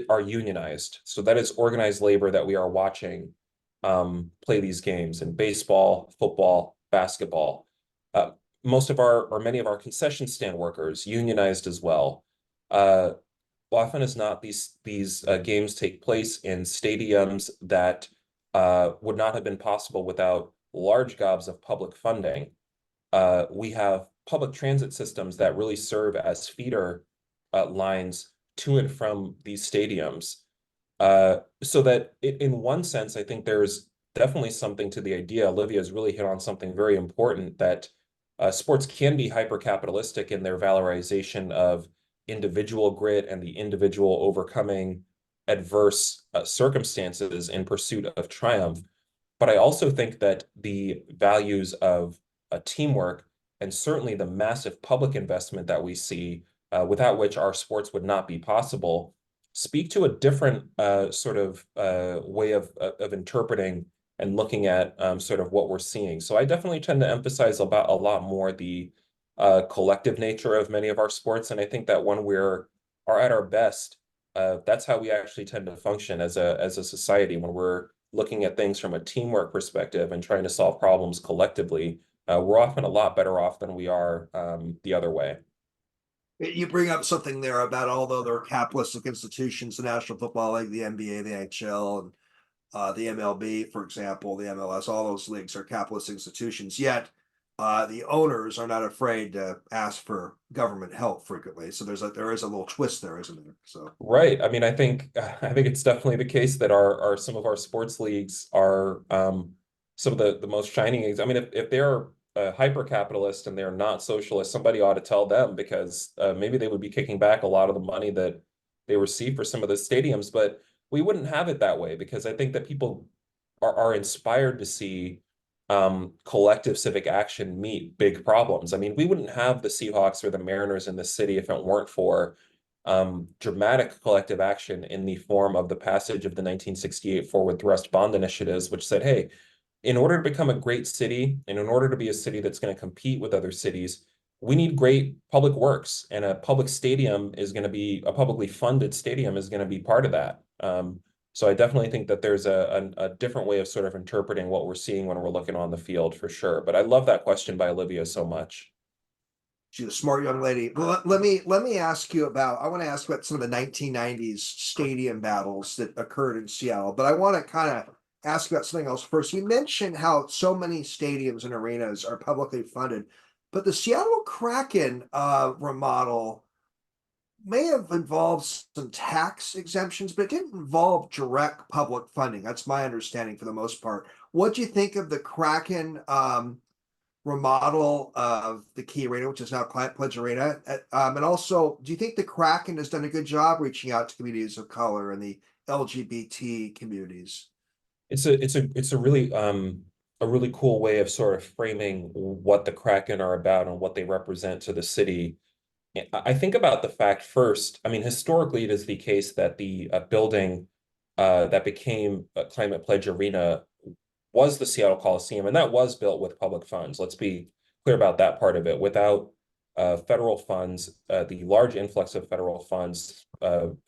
[SPEAKER 2] are unionized. So that is organized labor that we are watching play these games in baseball, football, basketball. Uh, Most of our, or many of our concession stand workers unionized as well. Uh, Often as not, these games take place in stadiums that would not have been possible without large gobs of public funding. We have public transit systems that really serve as feeder lines to and from these stadiums. So that in one sense, I think there's definitely something to the idea. Olivia has really hit on something very important, that sports can be hyper-capitalistic in their valorization of individual grit and the individual overcoming adverse circumstances in pursuit of triumph. But I also think that the values of teamwork, and certainly the massive public investment that we see, without which our sports would not be possible, speak to a different sort of way of interpreting and looking at sort of what we're seeing. So I definitely tend to emphasize about a lot more the collective nature of many of our sports, and I think that when we're are at our best, that's how we actually tend to function as a society, when we're looking at things from a teamwork perspective and trying to solve problems collectively. We're often a lot better off than we are the other way.
[SPEAKER 1] You bring up something there about, although they're capitalistic institutions, the National Football League, the NBA, the NHL, and the MLB, for example, the MLS, all those leagues are capitalist institutions. Yet the owners are not afraid to ask for government help frequently. So there is a little twist there, isn't there? So
[SPEAKER 2] Right. I mean, I think it's definitely the case that our some of our sports leagues are some of the most shining. I mean, if they're hyper capitalist and they're not socialist, somebody ought to tell them, because maybe they would be kicking back a lot of the money that they receive for some of the stadiums. But we wouldn't have it that way, because I think that people are inspired to see collective civic action meet big problems. I mean, we wouldn't have the Seahawks or the Mariners in the city if it weren't for dramatic collective action in the form of the passage of the 1968 Forward Thrust Bond Initiatives, which said, hey, in order to become a great city, and in order to be a city that's going to compete with other cities, we need great public works, and a public stadium is going to be, a publicly funded stadium is going to be part of that. So I definitely think that there's a different way of sort of interpreting what we're seeing when we're looking on the field, for sure. But I love that question by Olivia so much.
[SPEAKER 1] she's a smart young lady. Well, let me ask you about. I want to ask about some of the 1990s stadium battles that occurred in Seattle, but I want to kind of ask about something else first. You mentioned how so many stadiums and arenas are publicly funded, but the Seattle Kraken remodel may have involved some tax exemptions, but it didn't involve direct public funding. That's my understanding for the most part. What do you think of the Kraken remodel of the Key Arena, which is now Pledge Arena? And also, do you think the Kraken has done a good job reaching out to communities of color and the LGBT communities?
[SPEAKER 2] It's a really cool way of sort of framing what the Kraken are about and what they represent to the city. I think about the fact first, I mean, historically, it is the case that the building that became Climate Pledge Arena was the Seattle Coliseum, and that was built with public funds. Let's be clear about that part of it. Without federal funds, the large influx of federal funds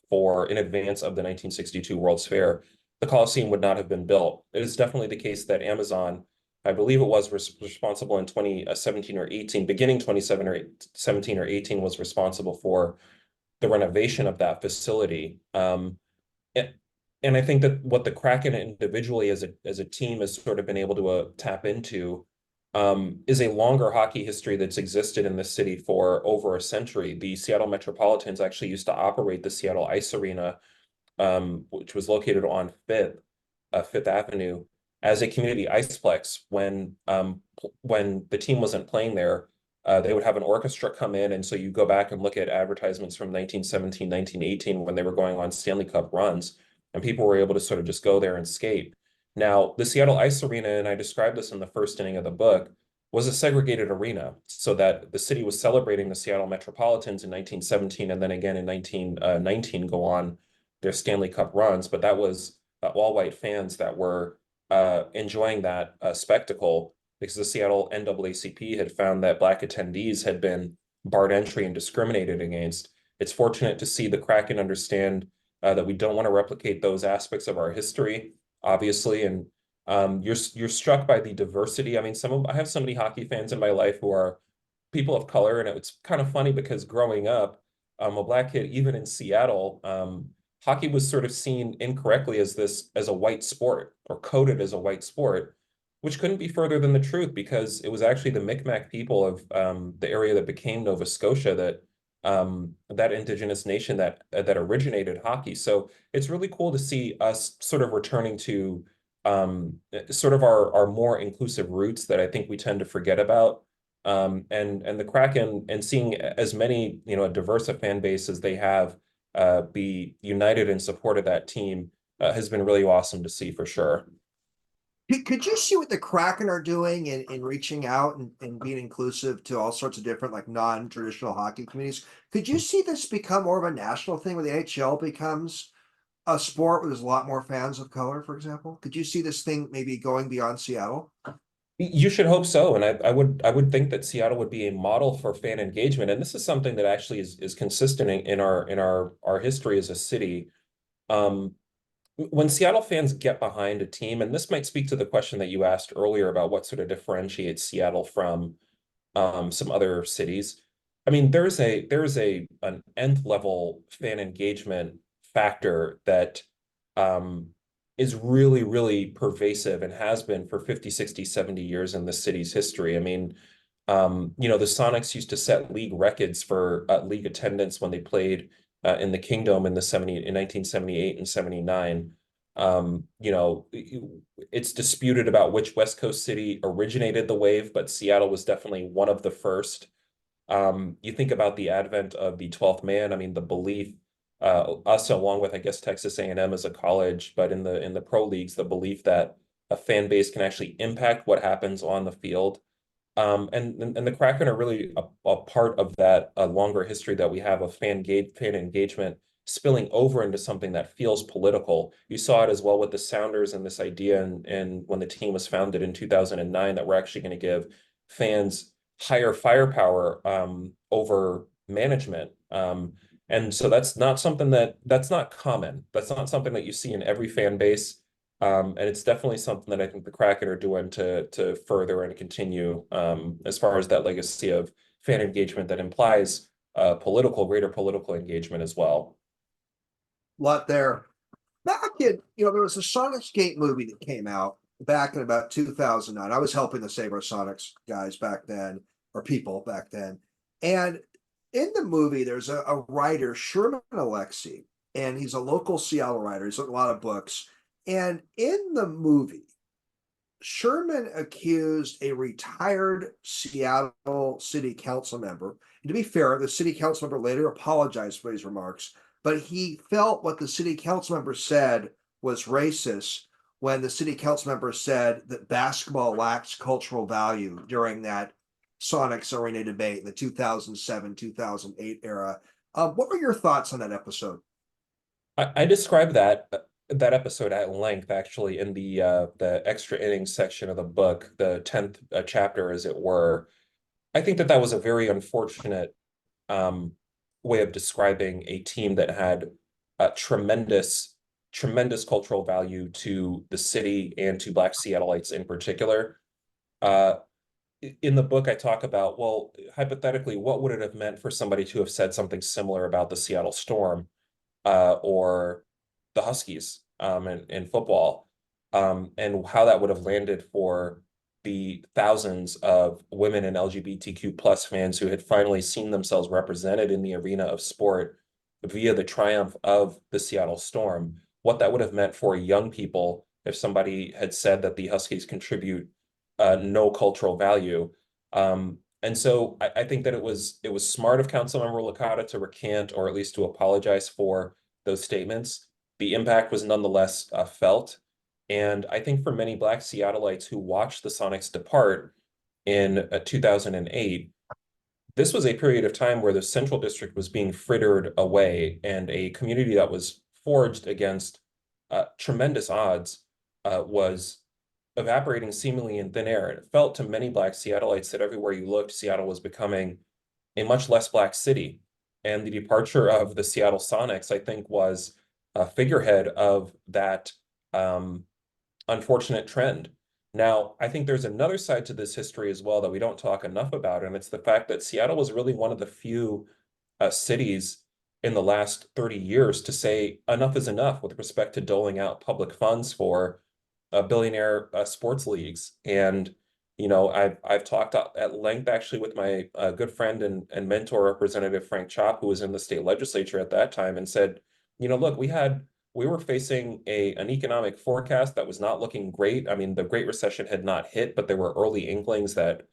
[SPEAKER 2] for in advance of the 1962 World's Fair, the Coliseum would not have been built. It is definitely the case that Amazon, I believe it was responsible in 2017 or 18, beginning 2017 or 18, was responsible for the renovation of that facility. And, and I think that what the Kraken individually as a team has sort of been able to tap into is a longer hockey history that's existed in the city for over a century. The Seattle Metropolitans actually used to operate the Seattle Ice Arena, which was located on Fifth Avenue, as a community iceplex. When the team wasn't playing there, they would have an orchestra come in, and so you go back and look at advertisements from 1917, 1918, when they were going on Stanley Cup runs, and people were able to sort of just go there and skate. Now, the Seattle Ice Arena, and I described this in the first inning of the book, was a segregated arena, so that the city was celebrating the Seattle Metropolitans in 1917 and then again in 1919 go on their Stanley Cup runs. But that was all white fans that were enjoying that spectacle because the Seattle NAACP had found that Black attendees had been barred entry and discriminated against. It's fortunate to see the Kraken understand that we don't want to replicate those aspects of our history, obviously, and you're struck by the diversity. I mean, I have so many hockey fans in my life who are people of color, and it's kind of funny because growing up, a black kid, even in Seattle, hockey was sort of seen incorrectly as a white sport or coded as a white sport, which couldn't be further than the truth because it was actually the Micmac people of the area that became Nova Scotia that indigenous nation that originated hockey. So it's really cool to see us sort of returning to sort of our more inclusive roots that I think we tend to forget about. And the Kraken and seeing as many, a diverse a fan base as they have be united in support of that team has been really awesome to see for sure.
[SPEAKER 1] Could you see what the Kraken are doing in reaching out and being inclusive to all sorts of different like non-traditional hockey communities? Could you see this become more of a national thing where the NHL becomes a sport where there's a lot more fans of color, for example? Could you see this thing maybe going beyond Seattle?
[SPEAKER 2] You should hope so, and I would think that Seattle would be a model for fan engagement, and this is something that actually is consistent in our history as a city. Um, when Seattle fans get behind a team, and this might speak to the question that you asked earlier about what sort of differentiates Seattle from some other cities. I mean, there's an nth level fan engagement factor that um, is really, really pervasive and has been for 50, 60, 70 years in the city's history. I mean, the Sonics used to set league records for league attendance when they played in the Kingdom in 1978 and 79. It's disputed about which West Coast city originated the wave, but Seattle was definitely one of the first. You think about the advent of the 12th man. I mean, the belief, us along with, I guess, Texas A&M as a college, but in the pro leagues, the belief that a fan base can actually impact what happens on the field. And the Kraken are really a part of that longer history that we have of fan engagement spilling over into something that feels political. You saw it as well with the Sounders and this idea, and when the team was founded in 2009, that we're actually going to give fans higher firepower over management. And so that's not something that's not common. That's not something that you see in every fan base. And it's definitely something that I think the Kraken are doing to further and continue as far as that legacy of fan engagement that implies greater political engagement as well.
[SPEAKER 1] Lot there. Back in, there was a Sonic Skate movie that came out back in about 2009. I was helping the Save Our Sonics guys back then, or people back then. And in the movie, there's a writer, Sherman Alexie, and he's a local Seattle writer. He's written a lot of books. And in the movie, Sherman accused a retired Seattle city council member. And to be fair, the city council member later apologized for his remarks, but he felt what the city council member said was racist when the city council member said that basketball lacks cultural value during that Sonics Arena debate in the 2007 2008 era. What were your thoughts on that episode?
[SPEAKER 2] I described that episode at length actually in the extra innings section of the book, the 10th chapter, as it were. I think that was a very unfortunate um, way of describing a team that had tremendous cultural value to the city and to Black Seattleites in particular. Uh, in the book, I talk about, well, hypothetically, what would it have meant for somebody to have said something similar about the Seattle Storm or the Huskies in football, and how that would have landed for the thousands of women and LGBTQ plus fans who had finally seen themselves represented in the arena of sport via the triumph of the Seattle Storm. What that would have meant for young people if somebody had said that the Huskies contribute no cultural value. And so I think that it was smart of Councilmember Licata to recant or at least to apologize for those statements. The impact was nonetheless felt. And I think for many Black Seattleites who watched the Sonics depart, in 2008, this was a period of time where the Central District was being frittered away, and a community that was forged against tremendous odds was evaporating seemingly in thin air. And it felt to many Black Seattleites that everywhere you looked, Seattle was becoming a much less Black city. And the departure of the Seattle Sonics, I think, was a figurehead of that unfortunate trend. Now, I think there's another side to this history as well that we don't talk enough about, and it's the fact that Seattle was really one of the few cities in the last 30 years to say enough is enough with respect to doling out public funds for billionaire sports leagues. And I've talked at length actually with my good friend and mentor, Representative Frank Chop, who was in the state legislature at that time, and said, look, we were facing an economic forecast that was not looking great. I mean, the Great Recession had not hit, but there were early inklings that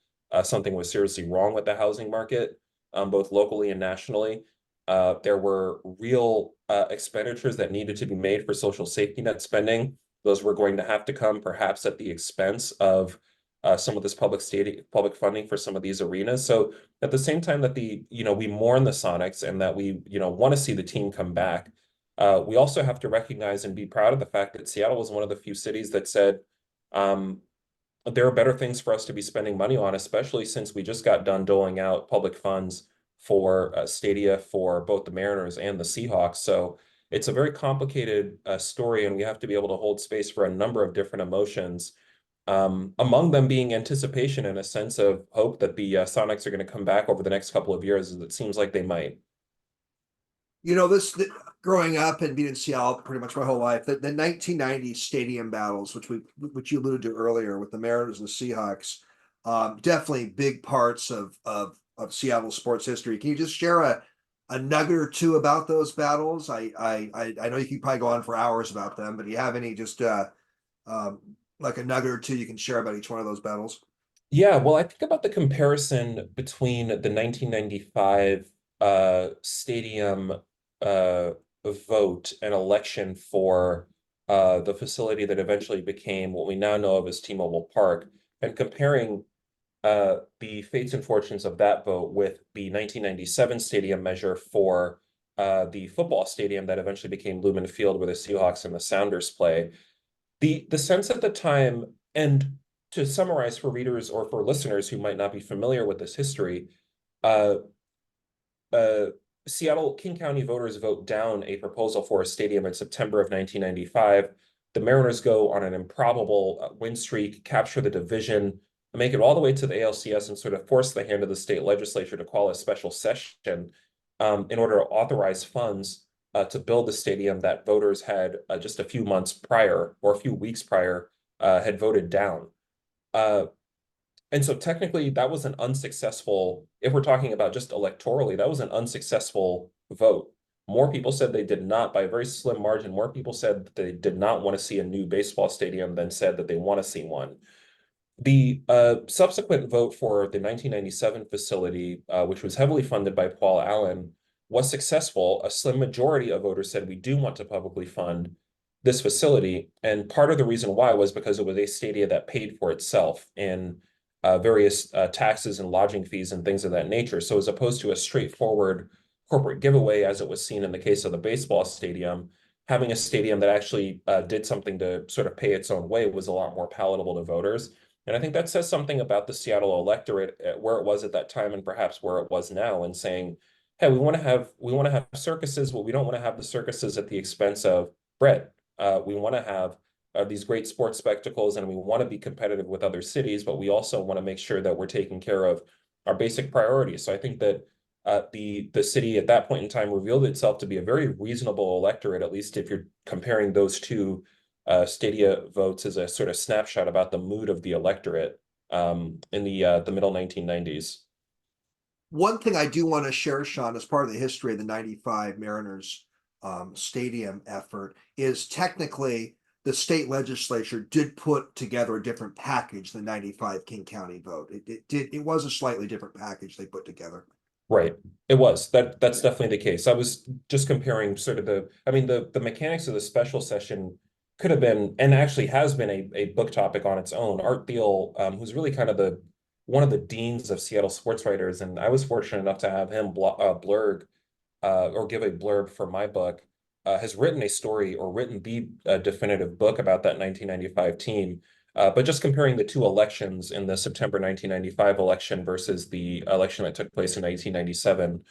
[SPEAKER 2] something was seriously wrong with the housing market, both locally and nationally. There were real expenditures that needed to be made for social safety net spending. Those were going to have to come perhaps at the expense of some of this public funding for some of these arenas. So at the same time that we mourn the Sonics and that we want to see the team come back, we also have to recognize and be proud of the fact that Seattle was one of the few cities that said there are better things for us to be spending money on, especially since we just got done doling out public funds for stadia for both the Mariners and the Seahawks. So it's a very complicated story, and we have to be able to hold space for a number of different emotions. Among them being anticipation and a sense of hope that the Sonics are going to come back over the next couple of years, as it seems like they might.
[SPEAKER 1] Growing up and being in Seattle pretty much my whole life, the 1990 stadium battles, which you alluded to earlier with the Mariners and the Seahawks, definitely big parts of Seattle sports history. Can you just share a nugget or two about those battles? I know you can probably go on for hours about them, but do you have any just like a nugget or two you can share about each one of those battles?
[SPEAKER 2] Yeah, well, I think about the comparison between the 1995 stadium uh, vote and election for the facility that eventually became what we now know of as T-Mobile Park, and comparing the fates and fortunes of that vote with the 1997 stadium measure for the football stadium that eventually became Lumen Field, where the Seahawks and the Sounders play. The sense at the time, and to summarize for readers or for listeners who might not be familiar with this history, uh, uh, Seattle King County voters vote down a proposal for a stadium in September of 1995. The Mariners go on an improbable win streak, capture the division, make it all the way to the ALCS, and sort of force the hand of the state legislature to call a special session in order to authorize funds to build the stadium that voters had just a few months prior or a few weeks prior had voted down. Uh, and so technically that was an unsuccessful, if we're talking about just electorally, that was an unsuccessful vote. More people said they did not, by a very slim margin, more people said that they did not want to see a new baseball stadium than said that they want to see one. The subsequent vote for the 1997 facility, which was heavily funded by Paul Allen, was successful. A slim majority of voters said we do want to publicly fund this facility. And part of the reason why was because it was a stadia that paid for itself in various taxes and lodging fees and things of that nature. So as opposed to a straightforward corporate giveaway, as it was seen in the case of the baseball stadium, having a stadium that actually did something to sort of pay its own way was a lot more palatable to voters. And I think that says something about the Seattle electorate, where it was at that time and perhaps where it was now, and saying, hey, we want to have circuses, but we don't want to have the circuses at the expense of bread. We want to have these great sports spectacles, and we want to be competitive with other cities, but we also want to make sure that we're taking care of our basic priorities. So I think that the city at that point in time revealed itself to be a very reasonable electorate, at least if you're comparing those two stadia votes as a sort of snapshot about the mood of the electorate in the middle 1990s.
[SPEAKER 1] One thing I do want to share, Shaun, as part of the history of the 95 Mariners stadium effort is technically the state legislature did put together a different package than 95 King County vote. It was a slightly different package they put together.
[SPEAKER 2] Right. It was. That's definitely the case. I was just comparing sort of the mechanics of the special session could have been, and actually has been, a book topic on its own. Art Thiel, who's really kind of the one of the deans of Seattle sports writers, and I was fortunate enough to have him blurb or give a blurb for my book, has written a story or written the definitive book about that 1995 team. But just comparing the two elections in the September 1995 election versus the election that took place in 1997,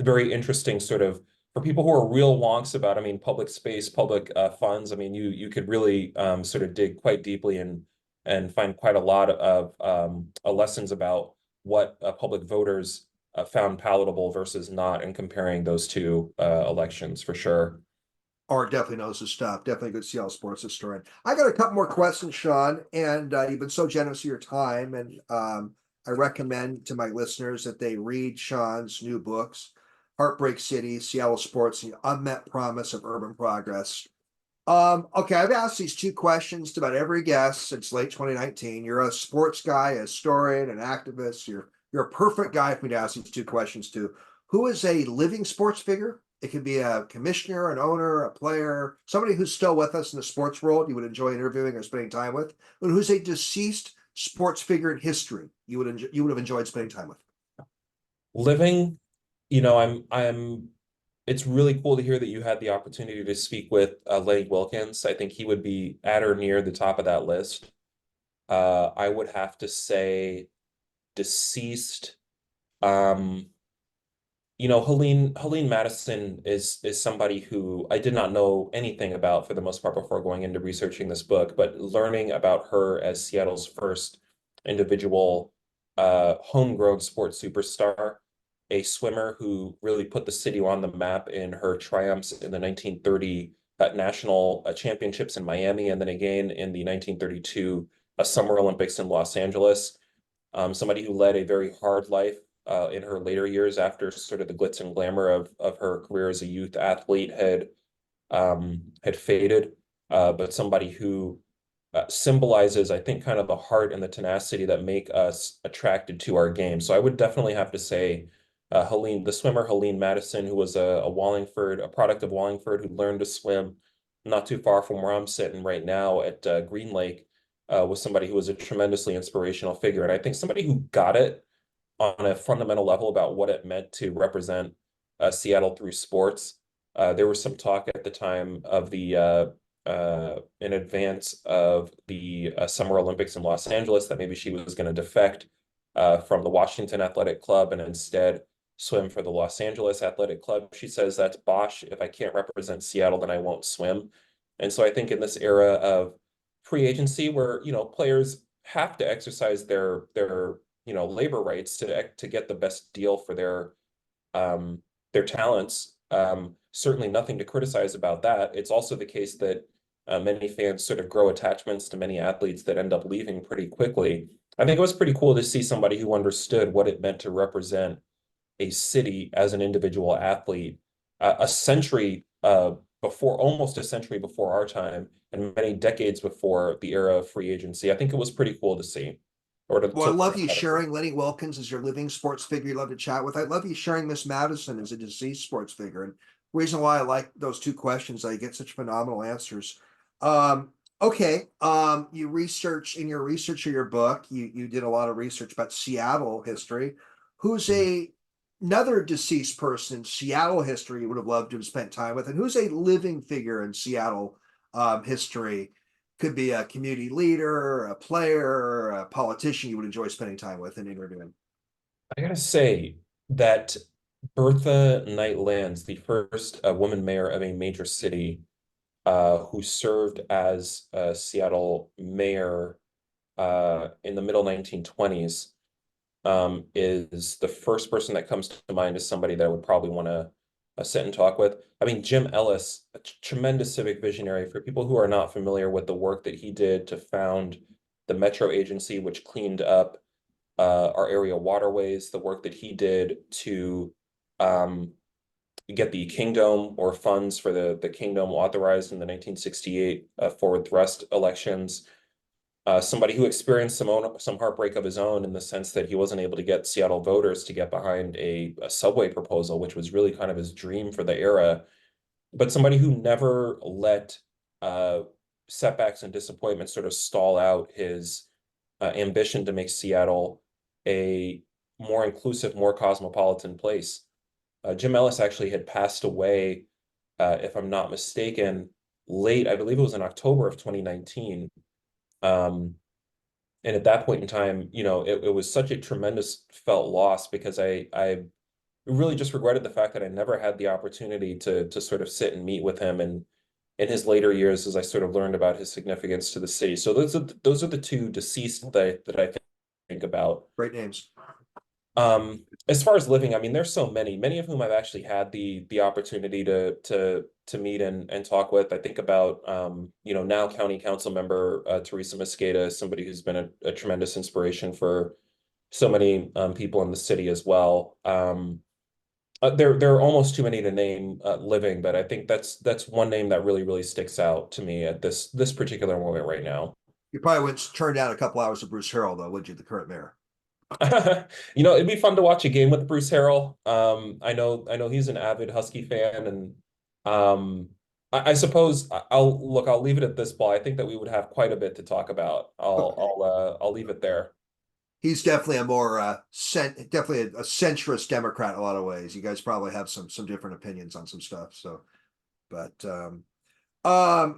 [SPEAKER 2] very interesting sort of for people who are real wonks about, I mean, public space, public funds. I mean, you could really sort of dig quite deeply and find quite a lot of lessons about what public voters found palatable versus not, and comparing those two elections for sure.
[SPEAKER 1] Art definitely knows his stuff. Definitely a good Seattle sports historian. I got a couple more questions, Shaun, and you've been so generous of your time. And I recommend to my listeners that they read Shaun's new books, Heartbreak City, Seattle Sports, the Unmet Promise of Urban Progress. Okay, I've asked these two questions to about every guest since late 2019. You're a sports guy, a historian, an activist. You're a perfect guy for me to ask these two questions to. Who is a living sports figure? It could be a commissioner, an owner, a player, somebody who's still with us in the sports world you would enjoy interviewing or spending time with, and who's a deceased sports figure in history you would have enjoyed spending time with.
[SPEAKER 2] Living, you know, I'm it's really cool to hear that you had the opportunity to speak with Lenny Wilkens. I think he would be at or near the top of that list. I would have to say deceased. Um, you know, Helene Madison is somebody who I did not know anything about for the most part before going into researching this book, but learning about her as Seattle's first individual homegrown sports superstar, a swimmer who really put the city on the map in her triumphs in the 1930 national championships in Miami, and then again in the 1932 Summer Olympics in Los Angeles. Somebody who led a very hard life in her later years after sort of the glitz and glamour of her career as a youth athlete had faded, but somebody who symbolizes, I think, kind of the heart and the tenacity that make us attracted to our game. So I would definitely have to say the swimmer Helene Madison, who was a product of Wallingford, who learned to swim not too far from where I'm sitting right now at Green Lake, was somebody who was a tremendously inspirational figure. And I think somebody who got it on a fundamental level about what it meant to represent Seattle through sports. There was some talk at the time of in advance of the Summer Olympics in Los Angeles that maybe she was going to defect from the Washington Athletic Club and instead swim for the Los Angeles Athletic Club. She says that's bosh. If I can't represent Seattle, then I won't swim. And so I think in this era of free agency where, you know, players have to exercise their labor rights to get the best deal for their talents. Certainly nothing to criticize about that. It's also the case that many fans sort of grow attachments to many athletes that end up leaving pretty quickly. I think it was pretty cool to see somebody who understood what it meant to represent a city as an individual athlete a century before, almost a century before our time, and many decades before the era of free agency. I think it was pretty cool to see. Or
[SPEAKER 1] Well, I
[SPEAKER 2] to
[SPEAKER 1] love you sharing Lenny Wilkens as your living sports figure you love to chat with. I love you sharing Miss Madison as a deceased sports figure. And reason why I like those two questions, I get such phenomenal answers. Um, okay. You research in your research of your book, you did a lot of research about Seattle history. Who's another deceased person in Seattle history you would have loved to have spent time with, and who's a living figure in Seattle history? Could be a community leader, a player, a politician you would enjoy spending time with and interviewing.
[SPEAKER 2] I gotta say that Bertha Knight Lands, the first woman mayor of a major city, who served as Seattle mayor in the middle 1920s, is the first person that comes to mind as somebody that I would probably want to sit and talk with. I mean, Jim Ellis, a tremendous civic visionary. For people who are not familiar with the work that he did to found the Metro Agency, which cleaned up our area waterways, the work that he did to um, get the Kingdom or funds for the Kingdom authorized in the 1968 forward thrust elections. Somebody who experienced some heartbreak of his own in the sense that he wasn't able to get Seattle voters to get behind a subway proposal, which was really kind of his dream for the era. But somebody who never let setbacks and disappointments sort of stall out his ambition to make Seattle a more inclusive, more cosmopolitan place. Jim Ellis actually had passed away, if I'm not mistaken, late, I believe it was in October of 2019. And at that point in time, it was such a tremendous felt loss because I really just regretted the fact that I never had the opportunity to sort of sit and meet with him and in his later years as I sort of learned about his significance to the city. So those are the two deceased that I think about.
[SPEAKER 1] Great names.
[SPEAKER 2] As far as living, I mean, there's so many of whom I've actually had the opportunity to meet and talk with. I think about now County Council member Teresa Mosqueda, somebody who's been a tremendous inspiration for so many people in the city as well. There are almost too many to name living, but I think that's one name that really sticks out to me at this particular moment right now.
[SPEAKER 1] You probably wouldn't turn down a couple hours of Bruce Harrell, though, would you, the current mayor?
[SPEAKER 2] It'd be fun to watch a game with Bruce Harrell. I know he's an avid Husky fan, and I suppose I'll leave it at this, Paul. I think that we would have quite a bit to talk about.
[SPEAKER 1] Okay.
[SPEAKER 2] I'll leave it there.
[SPEAKER 1] He's definitely a more definitely a centrist Democrat in a lot of ways. You guys probably have some different opinions on some stuff. So, but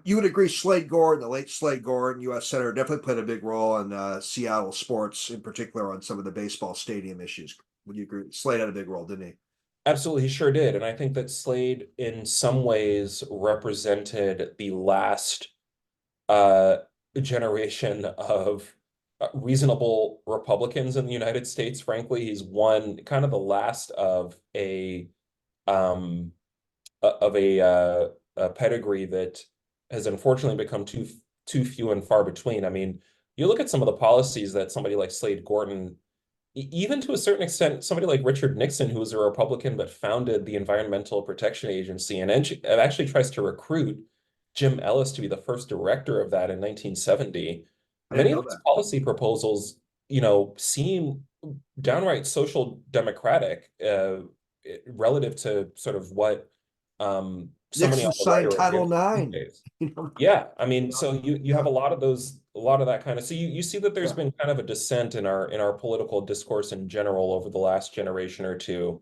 [SPEAKER 1] you would agree Slade Gordon, the late Slade Gordon, U.S. Senator, definitely played a big role in Seattle sports, in particular on some of the baseball stadium issues. Would you agree? Slade had a big role, didn't he?
[SPEAKER 2] Absolutely, he sure did. And I think that Slade, in some ways, represented the last uh, generation of reasonable Republicans in the United States. Frankly, he's one kind of the last um, a pedigree that has unfortunately become too few and far between. I mean, you look at some of the policies that somebody like Slade Gordon, even to a certain extent, somebody like Richard Nixon, who was a Republican but founded the Environmental Protection Agency and actually tries to recruit Jim Ellis to be the first director of that in 1970.
[SPEAKER 1] I didn't
[SPEAKER 2] Many
[SPEAKER 1] know
[SPEAKER 2] of his
[SPEAKER 1] that.
[SPEAKER 2] policy proposals, seem downright social democratic, relative to sort of what so many
[SPEAKER 1] Nixon
[SPEAKER 2] on the right
[SPEAKER 1] signed
[SPEAKER 2] are
[SPEAKER 1] Title
[SPEAKER 2] adhering to these
[SPEAKER 1] IX.
[SPEAKER 2] days.
[SPEAKER 1] You know?
[SPEAKER 2] Yeah, I mean, so you
[SPEAKER 1] Yeah,
[SPEAKER 2] have a lot of that kind of. So you see that there's
[SPEAKER 1] yeah.
[SPEAKER 2] been kind of a descent in our political discourse in general over the last generation or two,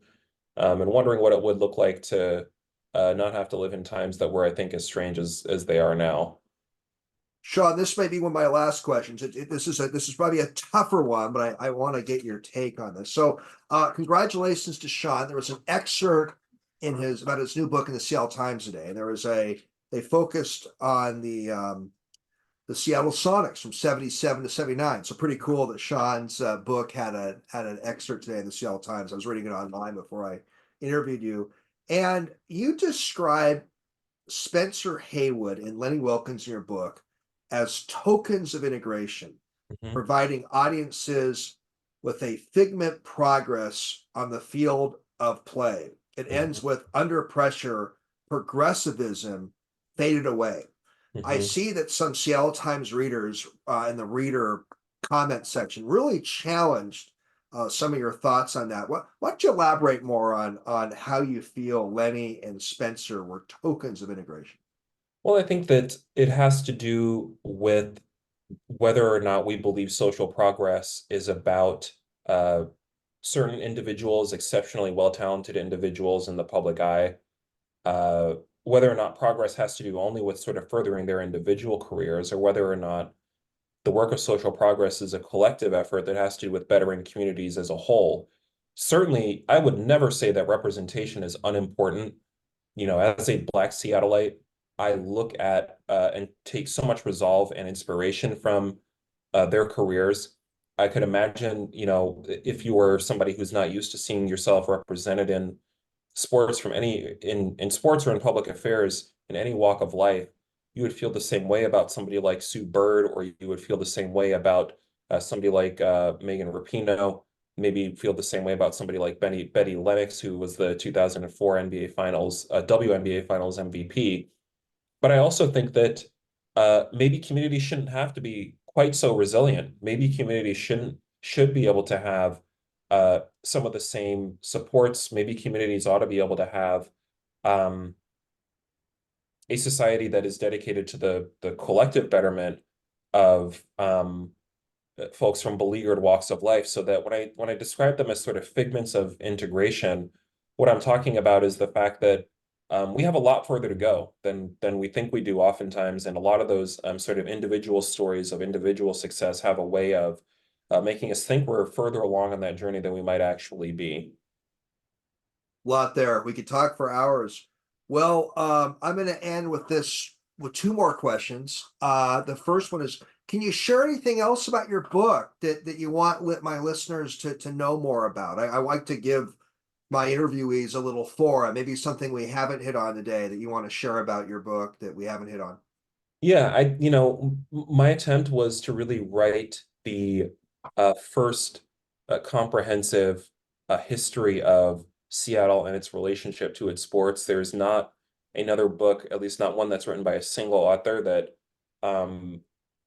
[SPEAKER 2] and wondering what it would look like to not have to live in times that were, I think, as strange as they are now.
[SPEAKER 1] Shaun, this may be one of my last questions. This is probably a tougher one, but I want to get your take on this. So, congratulations to Shaun. There was an excerpt in his about his new book in the Seattle Times today. There was they focused on the Seattle Sonics from 77 to 79. So pretty cool that Shaun's book had an excerpt today in the Seattle Times. I was reading it online before I interviewed you, and you describe Spencer Haywood and Lenny Wilkens in your book as tokens of integration,
[SPEAKER 2] Mhm,
[SPEAKER 1] providing audiences with a figment progress on the field of play. It ends
[SPEAKER 2] mhm,
[SPEAKER 1] with under pressure, progressivism faded away. I
[SPEAKER 2] mhm.
[SPEAKER 1] see that some Seattle Times readers in the reader comment section really challenged some of your thoughts on that. Why don't you elaborate more on how you feel Lenny and Spencer were tokens of integration?
[SPEAKER 2] Well, I think that it has to do with whether or not we believe social progress is about uh, certain individuals, exceptionally well-talented individuals in the public eye, uh, whether or not progress has to do only with sort of furthering their individual careers, or whether or not the work of social progress is a collective effort that has to do with bettering communities as a whole. Certainly, I would never say that representation is unimportant. As a Black Seattleite, I look at and take so much resolve and inspiration from their careers. I could imagine, if you were somebody who's not used to seeing yourself represented in sports from in sports or in public affairs in any walk of life, you would feel the same way about somebody like Sue Bird, or you would feel the same way about somebody like Megan Rapinoe. Maybe feel the same way about somebody like Betty Lennox, who was the 2004 NBA Finals, WNBA Finals MVP. But I also think that maybe communities shouldn't have to be quite so resilient. Maybe communities should be able to have some of the same supports. Maybe communities ought to be able to have um, a society that is dedicated to the collective betterment of folks from beleaguered walks of life, so that when I describe them as sort of figments of integration, what I'm talking about is the fact that we have a lot further to go than we think we do oftentimes, and a lot of those sort of individual stories of individual success have a way of making us think we're further along on that journey than we might actually be.
[SPEAKER 1] Lot there. We could talk for hours. Well, I'm going to end with this with two more questions. The first one is, can you share anything else about your book that you want my listeners to know more about? I like to give my interviewees a little forum, maybe something we haven't hit on today that you want to share about your book that we haven't hit on.
[SPEAKER 2] Yeah, my attempt was to really write the first comprehensive history of Seattle and its relationship to its sports. There's not another book, at least not one that's written by a single author, that um,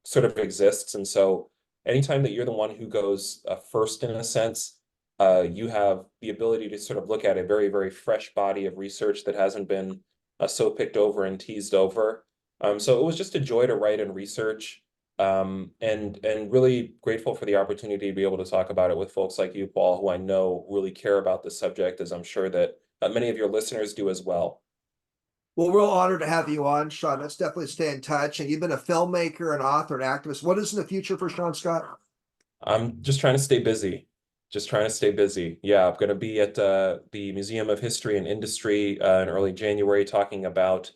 [SPEAKER 2] sort of exists. And so anytime that you're the one who goes first in a sense, you have the ability to sort of look at a very, very fresh body of research that hasn't been so picked over and teased over. So it was just a joy to write and research, and really grateful for the opportunity to be able to talk about it with folks like you, Paul, who I know really care about this subject, as I'm sure that many of your listeners do as well.
[SPEAKER 1] Well, real honored to have you on, Shaun. Let's definitely stay in touch. And you've been a filmmaker, an author, an activist. What is in the future for Shaun Scott?
[SPEAKER 2] I'm just trying to stay busy. Just trying to stay busy. Yeah, I'm going to be at the Museum of History and Industry in early January talking about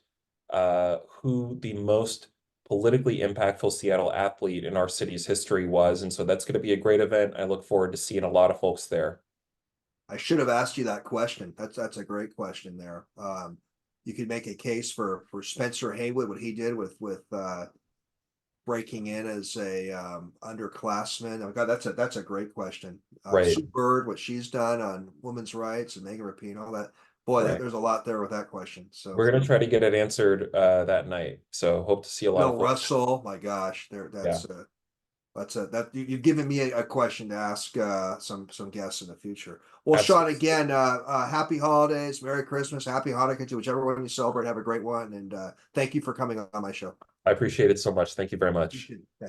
[SPEAKER 2] who the most politically impactful Seattle athlete in our city's history was. And so that's going to be a great event. I look forward to seeing a lot of folks there.
[SPEAKER 1] I should have asked you that question. That's a great question there. You could make a case for Spencer Haywood, what he did with breaking in as a underclassman. Oh God, that's a great question.
[SPEAKER 2] Right,
[SPEAKER 1] Sue Bird, what she's done on women's rights and Megan Rapinoe, all that. Boy,
[SPEAKER 2] right.
[SPEAKER 1] there's a lot there with that question. So
[SPEAKER 2] We're going to try to get it answered that night. So hope to see a lot of
[SPEAKER 1] Bill
[SPEAKER 2] folks.
[SPEAKER 1] Russell, my gosh, there
[SPEAKER 2] Yeah,
[SPEAKER 1] that's a that you've given me a question to ask some guests in the future. Well, Shaun,
[SPEAKER 2] absolutely.
[SPEAKER 1] again, happy holidays, Merry Christmas, Happy Hanukkah to whichever one you celebrate. Have a great one, and thank you for coming on my show.
[SPEAKER 2] I appreciate it so much. Thank you very
[SPEAKER 1] You
[SPEAKER 2] much.
[SPEAKER 1] too. Thanks.